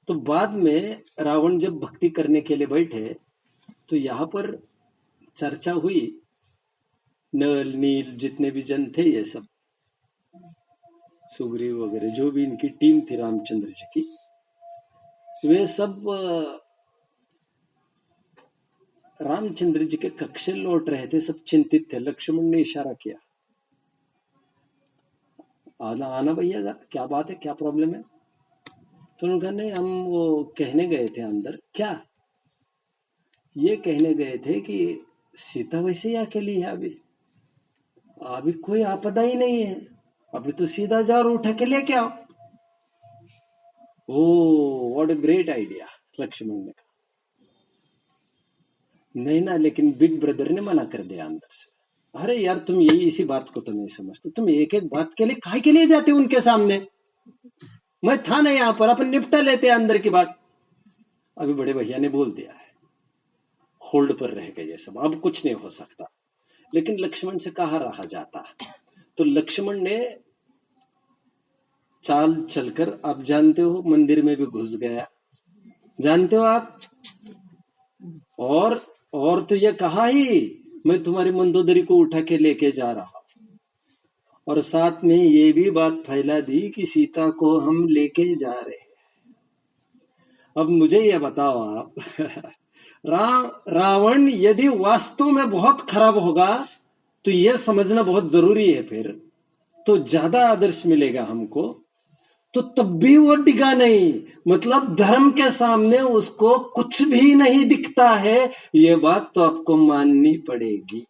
तो बाद में रावण जब भक्ति करने के लिए बैठे तो यहाँ पर चर्चा हुई, नल नील जितने भी जन थे, ये सब सुग्रीव वगैरह जो भी इनकी टीम थी रामचंद्र जी की, वे सब रामचंद्र जी के कक्ष लौट रहे थे, सब चिंतित थे। लक्ष्मण ने इशारा किया, आना आना भैया, क्या बात है, क्या प्रॉब्लम है। तो उन्होंने कहा, नहीं हम वो कहने गए थे अंदर। क्या? ये कहने गए थे कि सीता वैसे ही अकेली है, अभी कोई आपदा ही नहीं है, अभी तो सीधा जाओ और उठा के लेके आओ। Oh what a great idea, Lakshman ने कहा। नहीं ना, लेकिन बिग ब्रदर ने मना कर दिया अंदर से। अरे यार तुम यही इसी बात को तो नहीं समझते, तुम एक एक बात के लिए काहे के लिए जाते उनके सामने। मैं था ना यहाँ पर, अपन निपटा लेते अंदर की बात। अभी बड़े भैया ने बोल दिया है, होल्ड पर रह गए ये सब, अब कुछ नहीं हो सकता। लेकिन लक्ष्मण से कहा रहा जाता। तो लक्ष्मण ने चाल चलकर, आप जानते हो, मंदिर में भी घुस गया, जानते हो आप। और तो ये कहा ही, मैं तुम्हारी मंदोदरी को उठा के लेके जा रहा हूं, और साथ में ये भी बात फैला दी कि सीता को हम लेके जा रहे हैं। अब मुझे ये बताओ आप, रावण यदि वास्तव में बहुत खराब होगा तो यह समझना बहुत जरूरी है, फिर तो ज्यादा आदर्श मिलेगा हमको। तो तब भी वो टिका नहीं, मतलब धर्म के सामने उसको कुछ भी नहीं दिखता है, ये बात तो आपको माननी पड़ेगी।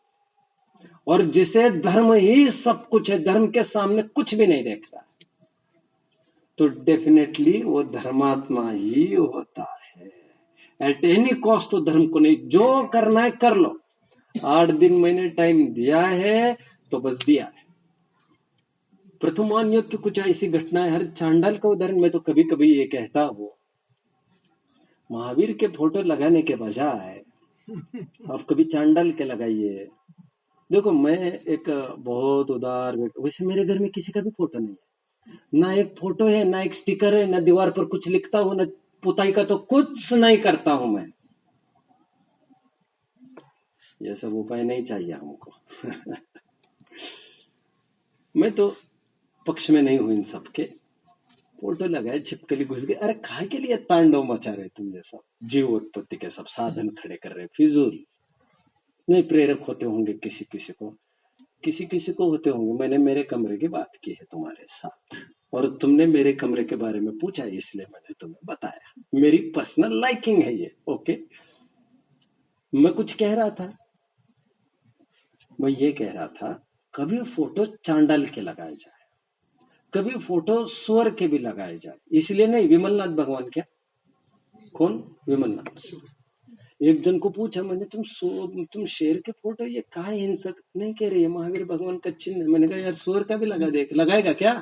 और जिसे धर्म ही सब कुछ है, धर्म के सामने कुछ भी नहीं देखता, तो डेफिनेटली वो धर्मात्मा ही होता है। एट एनी कॉस्ट वो धर्म को नहीं, जो करना है कर लो। 8 दिन मैंने टाइम दिया है तो बस दिया है। प्रथम युग की कुछ ऐसी घटनाएं, हर चांडाल का उदाहरण मैं तो कभी कभी ये कहता हूं, महावीर के फोटो लगाने के बजाय आप कभी चांडाल के लगाइए। देखो मैं एक बहुत उदार, वैसे मेरे घर में किसी का भी फोटो नहीं है, ना एक फोटो है, ना एक स्टिकर है, ना दीवार पर कुछ लिखता हूं, ना पुताई का तो कुछ नहीं करता हूं मैं। ये सब उपाय नहीं चाहिए हमको। मैं तो पक्ष में नहीं हूं इन सब के। फोटो लगाए, छिपकली घुस गए, अरे काहे के लिए तांडव मचा रहे तुम ये सब, जीव उत्पत्ति के सब साधन खड़े कर रहे, फिजूल। नहीं, प्रेरक होते होंगे किसी किसी को होते होंगे। मैंने मेरे कमरे की बात की है तुम्हारे साथ, और तुमने मेरे कमरे के बारे में पूछा, इसलिए मैंने तुम्हें बताया। मेरी पर्सनल लाइकिंग है ये, ओके। मैं कुछ कह रहा था, मैं ये कह रहा था, कभी फोटो चांडाल के लगाए जाए, कभी फोटो सुअर के भी लगाए जाए। इसलिए नहीं, विमलनाथ भगवान, क्या कौन विमलनाथ। एक जन को पूछा मैंने, तुम शेर के फोटो ये काहे हिंसक नहीं कह रही है, महावीर भगवान का चिन्ह। मैंने कहा यार सुअर का भी लगा दे, लगाएगा क्या।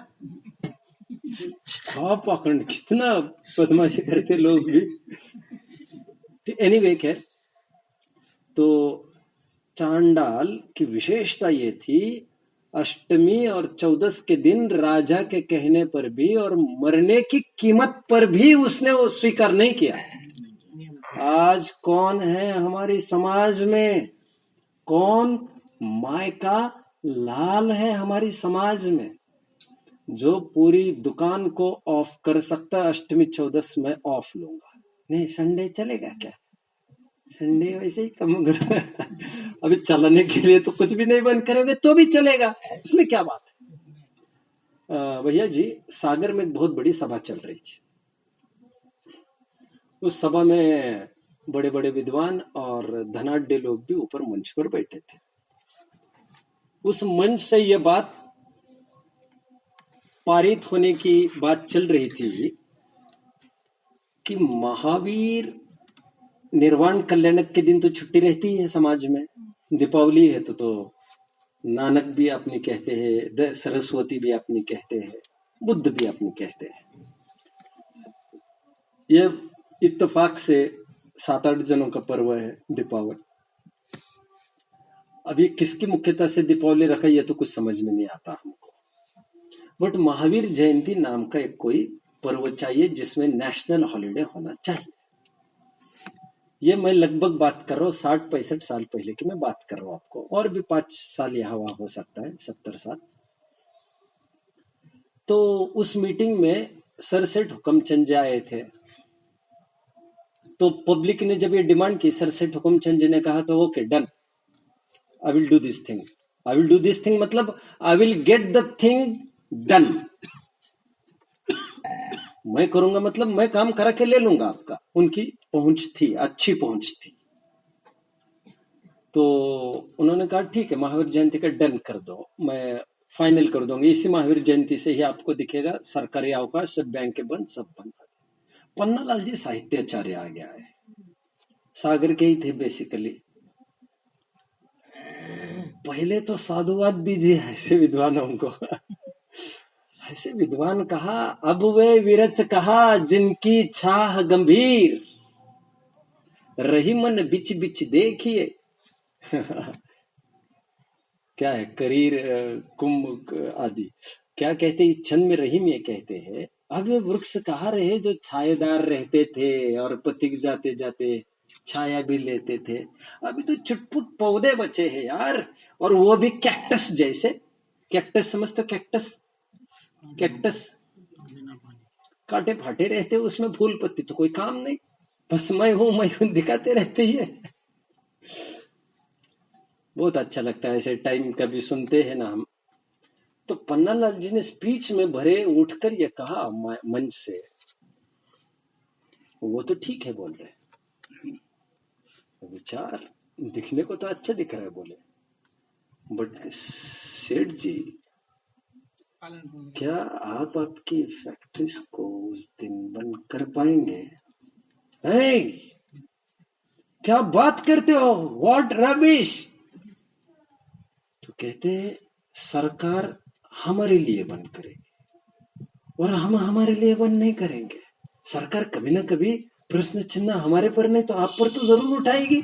आप अखंड कितना बदमाशी करते लोग भी। एनीवे खैर, तो चांडाल की विशेषता ये थी, अष्टमी और 14 के दिन राजा के कहने पर भी और मरने की कीमत पर भी उसने वो स्वीकार नहीं किया। आज कौन है हमारी समाज में, कौन मायका लाल है हमारी समाज में, जो पूरी दुकान को ऑफ कर सकता है, अष्टमी 14 में ऑफ लूंगा। नहीं, संडे चलेगा क्या, संडे वैसे ही कम अभी चलने के लिए तो कुछ भी नहीं बंद करोगे तो भी चलेगा, उसमें क्या बात है। भैया जी, सागर में एक बहुत बड़ी सभा चल रही थी, उस सभा में बड़े बड़े विद्वान और धनाढ्य लोग भी ऊपर मंच पर बैठे थे। उस मंच से ये बात पारित होने की बात चल रही थी कि महावीर निर्वाण कल्याणक के दिन तो छुट्टी रहती है समाज में। दीपावली है तो नानक भी अपनी कहते हैं, सरस्वती भी अपनी कहते हैं, बुद्ध भी अपनी कहते हैं। ये इत्तेफाक से 7-8 जनों का पर्व है दीपावली। अभी किसकी मुख्यता से दीपावली रखा ये तो कुछ समझ में नहीं आता हमको, बट महावीर जयंती नाम का एक कोई पर्व चाहिए जिसमें नेशनल हॉलिडे होना चाहिए। ये मैं लगभग बात कर रहा हूँ 60-65 साल पहले की मैं बात कर रहा हूँ आपको, और भी 5 साल यहाँ वहां हो सकता है, 70 साल। तो उस मीटिंग में सर सेठ हुक्मचंद जी आए थे। तो पब्लिक ने जब ये डिमांड की, सर सेठ हुक्मचंद जी ने कहा तो okay done, I will do this thing. I will do this thing मतलब I will get the thing done. मैं करूंगा मतलब मैं काम करा के ले लूंगा आपका। उनकी पहुंच थी, अच्छी पहुंच थी। तो उन्होंने कहा ठीक है, महावीर जयंती का डन कर दो, मैं फाइनल कर दूंगी। इसी महावीर जयंती से ही आपको दिखेगा सरकारी अवकाश, सब बैंक बंद, सब बंद। पन्नालाल जी साहित्याचार्य आ गया है, सागर के ही थे बेसिकली। पहले तो साधुवाद दीजिए ऐसे विद्वानों को। ऐसे विद्वान कहा, अब वे विरच कहा जिनकी छाह गंभीर, रही मन बिच बिच देखिए। क्या है, करीर कुंभ आदि क्या कहते हैं, छंद में रहीम ये कहते हैं, अब वे वृक्ष कहाँ रहे जो छायेदार रहते थे और पथिक जाते जाते छाया भी लेते थे। अभी तो छुटपुट पौधे बचे हैं यार, और वो भी कैक्टस जैसे। कैक्टस समझते हो? कैक्टस, कैक्टस कांटे फाटे रहते, उसमें फूल पत्ती तो कोई काम नहीं, बस मैं हूं दिखाते रहते ही है। बहुत अच्छा लगता है ऐसे टाइम कभी सुनते हैं ना हम। तो पन्नालाल जी ने स्पीच में भरे उठकर ये कहा मंच से, वो तो ठीक है बोल रहे, विचार दिखने को तो अच्छा दिख रहा है बोले, बट सेठ जी क्या आप आपकी फैक्ट्रीज को उस दिन बंद कर पाएंगे? hey, क्या बात करते हो, व्हाट रबिश। तो कहते हैं सरकार हमारे लिए बंद करेगी और हम हमारे लिए बंद नहीं करेंगे। सरकार कभी ना कभी प्रश्न चिन्ह हमारे पर नहीं तो आप पर तो जरूर उठाएगी।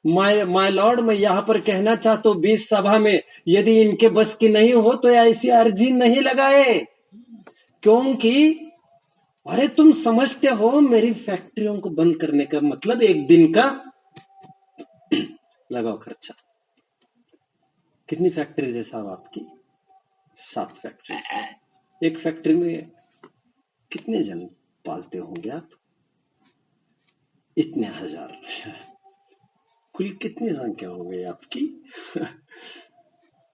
माय लॉर्ड, मैं यहां पर कहना चाहता हूं 20 सभा में, यदि इनके बस की नहीं हो तो ऐसी अर्जी नहीं लगाए, क्योंकि अरे तुम समझते हो मेरी फैक्ट्रियों को बंद करने का मतलब एक दिन का लगाओ खर्चा। कितनी फैक्ट्रीज है साहब आपकी? 7 फैक्ट्रीज। एक फैक्ट्री में कितने जन पालते होंगे आप? इतने हजार। कुल कितनी संख्या हो गई आपकी?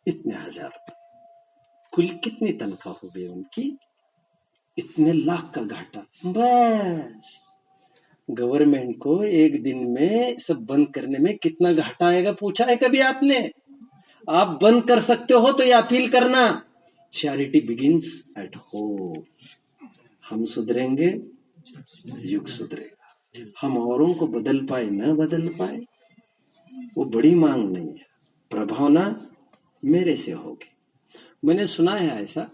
इतने हजार। कुल कितनी तनख्वाह हो गई उनकी? इतने लाख का घाटा। बस गवर्नमेंट को एक दिन में सब बंद करने में कितना घाटा आएगा पूछा है कभी आपने? आप बंद कर सकते हो तो ये अपील करना, चैरिटी बिगिंस एट होम। हम सुधरेंगे, युग सुधरेगा। हम औरों को बदल पाए न बदल पाए वो बड़ी मांग नहीं है, प्रभावना मेरे से होगी। मैंने सुना है ऐसा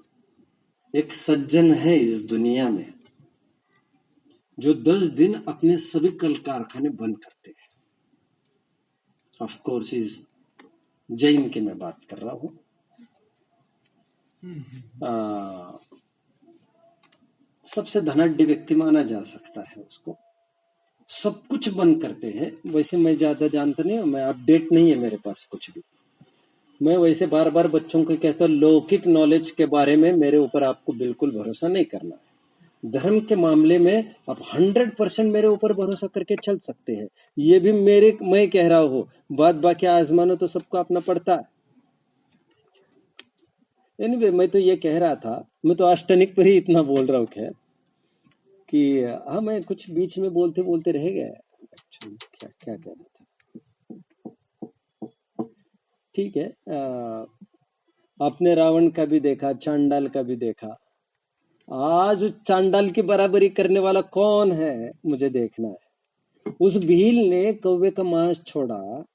एक सज्जन है इस दुनिया में जो 10 दिन अपने सभी कल कारखाने बंद करते हैं। ऑफ कोर्स इस जैन की मैं बात कर रहा हूं। सबसे धनाढ्य व्यक्ति माना जा सकता है उसको। सब कुछ बंद करते हैं। वैसे मैं ज्यादा जानता नहीं हूं, मैं अपडेट नहीं है मेरे पास कुछ भी। मैं वैसे बार बार बच्चों को कहता हूं लौकिक नॉलेज के बारे में मेरे ऊपर आपको बिल्कुल भरोसा नहीं करना है। धर्म के मामले में आप 100% मेरे ऊपर भरोसा करके चल सकते हैं। ये भी मैं कह रहा हूं, बात बाकी आजमानो तो सबको अपना पड़ता है। एनीवे, मैं तो ये कह रहा था, मैं तो अष्टनिक पर ही इतना बोल रहा हूं। खैर, कि हाँ, मैं कुछ बीच में बोलते बोलते रह गया एक्चुअली, क्या क्या कह रहा था। ठीक है, आपने रावण का भी देखा, चांडाल का भी देखा। आज उस चांडाल की बराबरी करने वाला कौन है, मुझे देखना है। उस भील ने कौवे का मांस छोड़ा,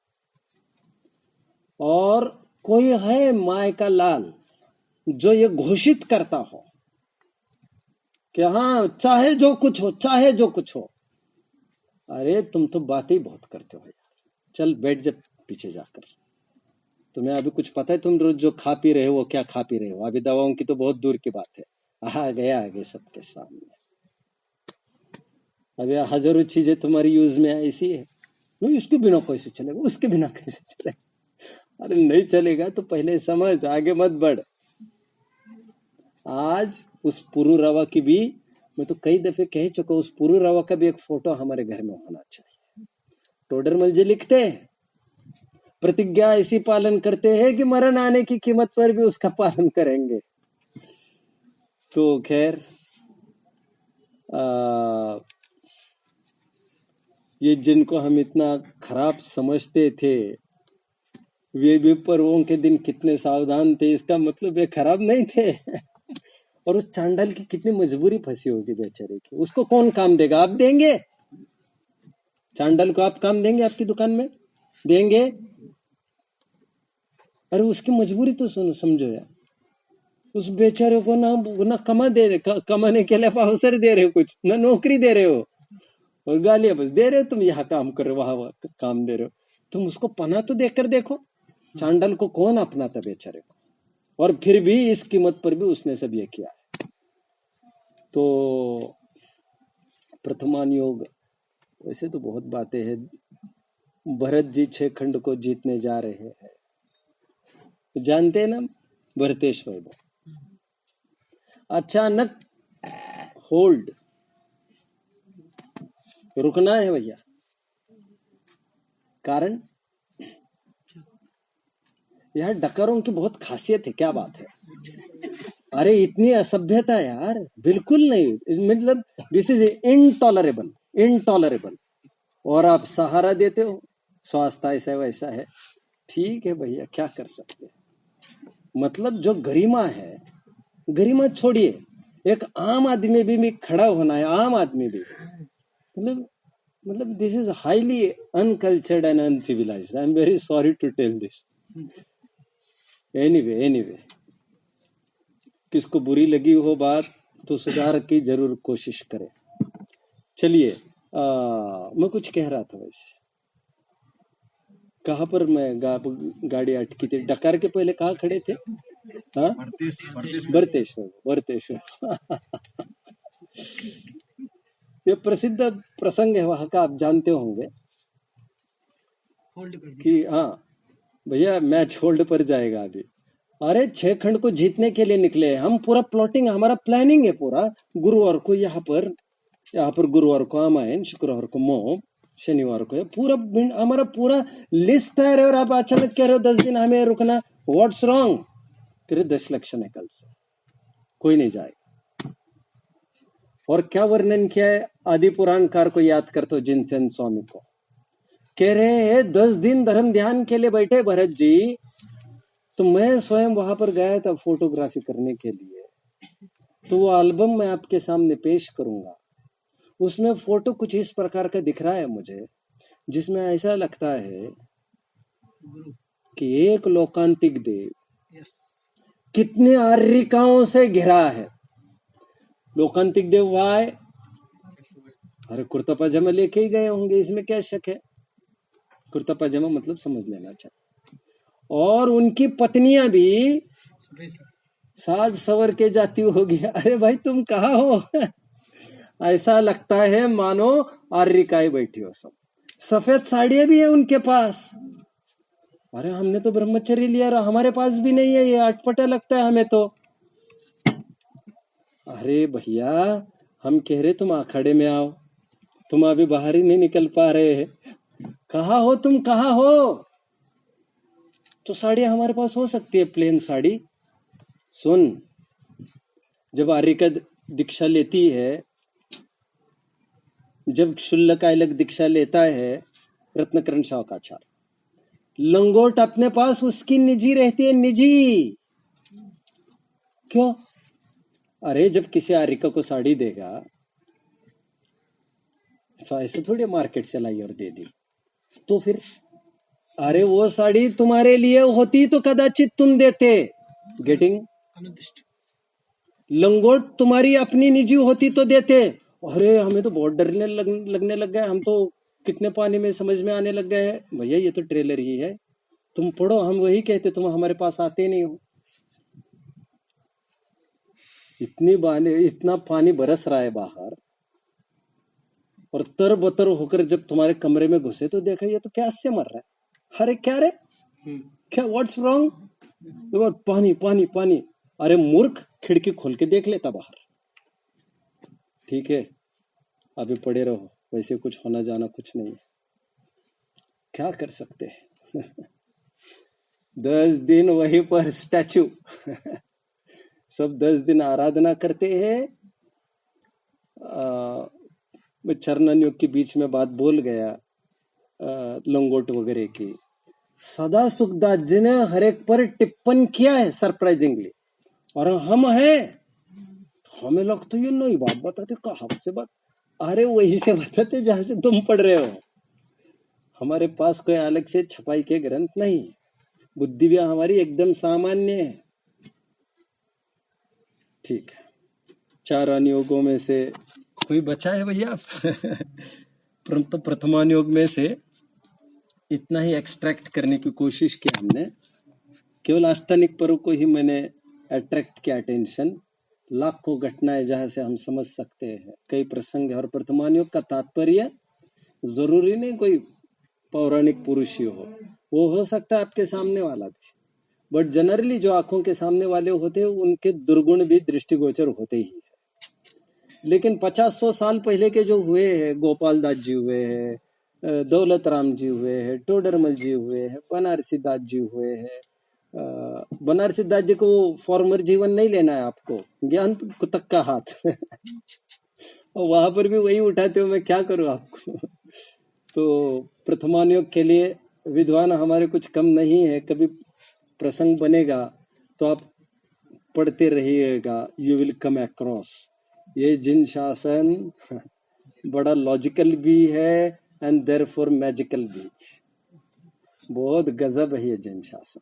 और कोई है माय का लाल जो ये घोषित करता हो कि हाँ, चाहे जो कुछ हो, चाहे जो कुछ हो। अरे तुम तो बातें ही बहुत करते हो यार, चल बैठ जा पीछे जाकर। तुम्हें अभी कुछ पता है तुम रोज जो खा पी रहे हो वो क्या खा पी रहे हो? अभी दवाओं की तो बहुत दूर की बात है, आ गए सबके सामने। अभी हजारों चीजें तुम्हारी यूज में ऐसी है, नहीं इसके बिना कैसे चलेगा, उसके बिना कैसे चलेगा। अरे नहीं चलेगा तो पहले समझ, आगे मत बढ़। आज उस पुरू रवा की भी, मैं तो कई दफे कह चुका, उस पुरू रवा का भी एक फोटो हमारे घर में होना चाहिए। टोडरमल जी लिखते हैं, प्रतिज्ञा ऐसी पालन करते हैं कि मरण आने की कीमत पर भी उसका पालन करेंगे। तो खैर, ये जिनको हम इतना खराब समझते थे, वे भी पर्वों के दिन कितने सावधान थे, इसका मतलब वे खराब नहीं थे। और उस चांडाल की कितनी मजबूरी फंसी होगी बेचारे की। उसको कौन काम देगा? आप देंगे? चांडाल को आप काम देंगे? आपकी दुकान में देंगे? अरे उसकी मजबूरी तो सुनो, समझो यार। उस बेचारे को ना कमाने के लिए अवसर दे रहे हो, कुछ ना नौकरी दे रहे हो, और गालियां बस दे रहे हो। तुम यहाँ काम कर रहे हो, वहां काम दे रहे हो। तुम उसको पना तो देकर देखो। चांडाल को कौन अपनाता बेचारे को? और फिर भी इस कीमत पर भी उसने सब ये किया है। तो प्रथमान योग, वैसे तो बहुत बातें हैं। भरत जी 6 खंड को जीतने जा रहे हैं, तो जानते हैं ना भरतेश्वर को। अचानक होल्ड, रुकना है भैया। कारण यार डकरों की बहुत खासियत है, क्या बात है। अरे इतनी असभ्यता यार, बिल्कुल नहीं, मतलब दिस इज इनटॉलरेबल, इनटॉलरेबल। और आप सहारा देते हो, स्वास्थ्य ऐसा वैसा है। ठीक है भैया, क्या कर सकते हैं। मतलब जो गरिमा है, गरिमा छोड़िए, एक आम आदमी भी खड़ा होना है, आम आदमी भी। मतलब this is highly uncultured and uncivilized. I am very sorry to tell this. Anyway, किसको बुरी लगी हो बात तो सुधार की जरूर कोशिश करें। चलिए, मैं कुछ कह रहा था वैसे, कहाँ पर मैं गाड़ी अटकी थी? डकार के पहले कहाँ खड़े थे? हाँ, भरतेश्वर। ये प्रसिद्ध प्रसंग है वहां का, आप जानते होंगे कि हाँ भैया मैच होल्ड पर जाएगा अभी। अरे 6 खंड को जीतने के लिए निकले हम, पूरा प्लॉटिंग, हमारा प्लानिंग है पूरा। गुरुवार को यहाँ पर गुरुवार को रामायण, शुक्रवार को मोह, शनिवार को पूरा हमारा पूरा लिस्ट तैयार है। और आप अचानक कह रहे हो 10 दिन हमें रुकना, व्हाट्स रॉन्ग? करे 10 लक्षण है कल से, कोई नहीं जाएगा। और क्या वर्णन किया है आदि पुराणकार को याद करते हो, जिनसेन स्वामी को। कह रहे हैं 10 दिन धर्म ध्यान के लिए बैठे भरत जी, तो मैं स्वयं वहां पर गया था फोटोग्राफी करने के लिए। तो वो एल्बम मैं आपके सामने पेश करूंगा। उसमें फोटो कुछ इस प्रकार का दिख रहा है मुझे, जिसमें ऐसा लगता है कि एक लोकांतिक देव कितने आर्यिकाओं से घिरा है। लोकांतिक देव वाय, अरे कुर्ता पाजामा लेके ही गए होंगे, इसमें क्या शक है। कुर्ता पाजामा मतलब समझ लेना चाहिए। और उनकी पत्नियां भी साज सवर के जाती होगी। अरे भाई तुम कहाँ हो? ऐसा लगता है मानो आर्यिकाएं बैठी हो सब। सफेद साड़ियां भी है उनके पास। अरे हमने तो ब्रह्मचर्य लिया, हमारे पास भी नहीं है, ये अटपटा लगता है हमें तो। अरे भैया हम कह रहे तुम अखाड़े में आओ, तुम अभी बाहर ही नहीं निकल पा रहे हैं। कहाँ हो तुम, कहाँ हो? तो साड़ी हमारे पास हो सकती है, प्लेन साड़ी। सुन, जब आर्यिका दीक्षा लेती है जब शुल्क आयलक दीक्षा लेता है रत्नकरण शावकाचार्य, लंगोट अपने पास उसकी निजी रहती है, निजी। क्यों? अरे जब किसी आर्यका को साड़ी देगा तो ऐसे थोड़ी मार्केट से लाई और दे दी, तो फिर अरे वो साड़ी तुम्हारे लिए होती तो कदाचित तुम देते। गेटिंग? अनुदिष्ट। लंगोट तुम्हारी अपनी निजी होती तो देते। अरे हमें तो बहुत डरने लगने लग गया, हम तो कितने पानी में समझ में आने लग गए हैं। भैया ये तो ट्रेलर ही है, तुम पढ़ो, हम वही कहते, तुम हमारे पास आते नहीं हो। इतना पानी बरस रहा है बाहर, और तरबतर होकर जब तुम्हारे कमरे में घुसे तो देखा ये तो प्यास से मर रहा है। अरे क्या रे, क्या व्हाट्स रॉन्ग? पानी पानी पानी। अरे मूर्ख, खिड़की खोल के देख लेता बाहर। ठीक है, अभी पड़े रहो, वैसे कुछ होना जाना कुछ नहीं है, क्या कर सकते हैं। 10 दिन वहीं पर स्टैचू। सब 10 दिन आराधना करते हैं। मैं चरणन योग के बीच में बात बोल गया लंगोट वगैरह की। सदा सुखदास जी ने हर एक पर टिप्पण किया है सरप्राइजिंगली, और हम हैं, हमें लोग तो ये नई बात बताते, कहाँ से बात? अरे वही से बताते जहां से तुम पढ़ रहे हो। हमारे पास कोई अलग से छपाई के ग्रंथ नहीं, बुद्धि भी हमारी एकदम सामान्य है। ठीक है, 4 अनुयोगों में से कोई बचा है भैया? परंतु प्रथमानुयोग में से इतना ही एक्सट्रैक्ट करने की कोशिश की हमने। केवल आस्थानिक पर्व को ही मैंने अट्रैक्ट किया अटेंशन। लाखों घटनाएं जहां से हम समझ सकते हैं, कई प्रसंग है। और प्रथमानुयोग का तात्पर्य जरूरी नहीं कोई पौराणिक पुरुष ही वो हो सकता है आपके सामने वाला भी, बट जनरली जो आंखों के सामने वाले होते हैं उनके दुर्गुण भी दृष्टिगोचर होते ही है। लेकिन 50-100 साल पहले के जो हुए हैं, गोपाल दास जी हुए हैं, दौलत राम जी हुए हैं, टोडरमल जी हुए हैं, बनारसी दास जी हुए हैं। बनारसी दास जी को फॉर्मर जीवन नहीं लेना है आपको, ज्ञान तक का हाथ। वहां पर भी वही उठाते हो, मैं क्या करूं आपको। तो प्रथमानुयोग के लिए विद्वान हमारे कुछ कम नहीं है। कभी प्रसंग बनेगा तो आप पढ़ते रहिएगा, यू विल कम अक्रॉस। ये जिन शासन बड़ा लॉजिकल भी है एंड देयरफॉर मैजिकल भी। बहुत गजब है ये जिन शासन।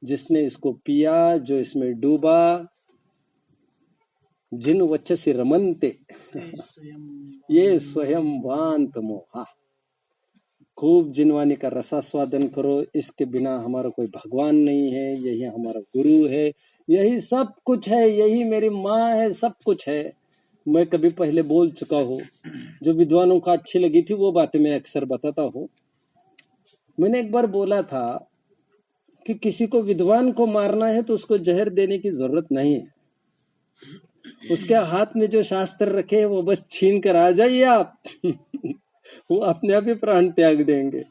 जिसने इसको पिया, जो इसमें डूबा, जिन वच्चसी रमनते ये स्वयं भांत मोहा। खूब जिनवानी का रसास्वादन करो, इसके बिना हमारा कोई भगवान नहीं है, यही हमारा गुरु है, यही सब कुछ है, यही मेरी माँ है, सब कुछ है। मैं कभी पहले बोल चुका हूँ, जो विद्वानों को अच्छी लगी थी वो बातें मैं अक्सर बताता हूँ। मैंने एक बार बोला था कि किसी को विद्वान को मारना है तो उसको जहर देने की जरूरत नहीं है, उसके हाथ में जो शास्त्र रखे हैं वो बस छीन कर आ जाइए आप। वो अपने आप ही प्राण त्याग देंगे।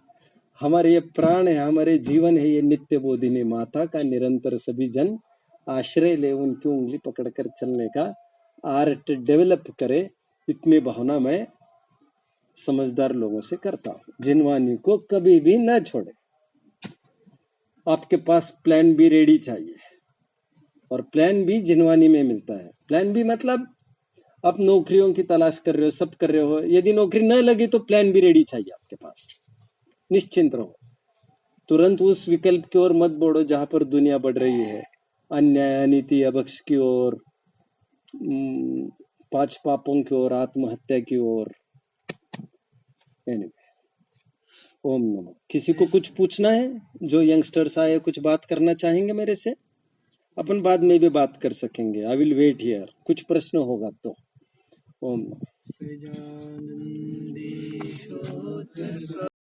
हमारे ये प्राण है, हमारे जीवन है, ये नित्य बोधिनी माता का निरंतर सभी जन आश्रय ले, उनकी उंगली पकड़कर चलने का आर्ट डेवलप करे, इतनी भावना मैं समझदार लोगों से करता हूँ। जिनवानी को कभी भी न छोड़े। आपके पास प्लान बी रेडी चाहिए, और प्लान बी जिनवानी में मिलता है। प्लान बी मतलब आप नौकरियों की तलाश कर रहे हो, सब कर रहे हो, यदि नौकरी न लगी तो प्लान बी रेडी चाहिए आपके पास। निश्चिंत रहो, तुरंत उस विकल्प की ओर मत बढ़ो जहां पर दुनिया बढ़ रही है, अन्याय, अनीति, अभक्ष की ओर, 5 पापों की ओर, आत्महत्या की ओर। ओम नमः। किसी को कुछ पूछना है? जो यंगस्टर्स आए कुछ बात करना चाहेंगे मेरे से? अपन बाद में भी बात कर सकेंगे। I will wait here. कुछ प्रश्न होगा तो। ओम नमः।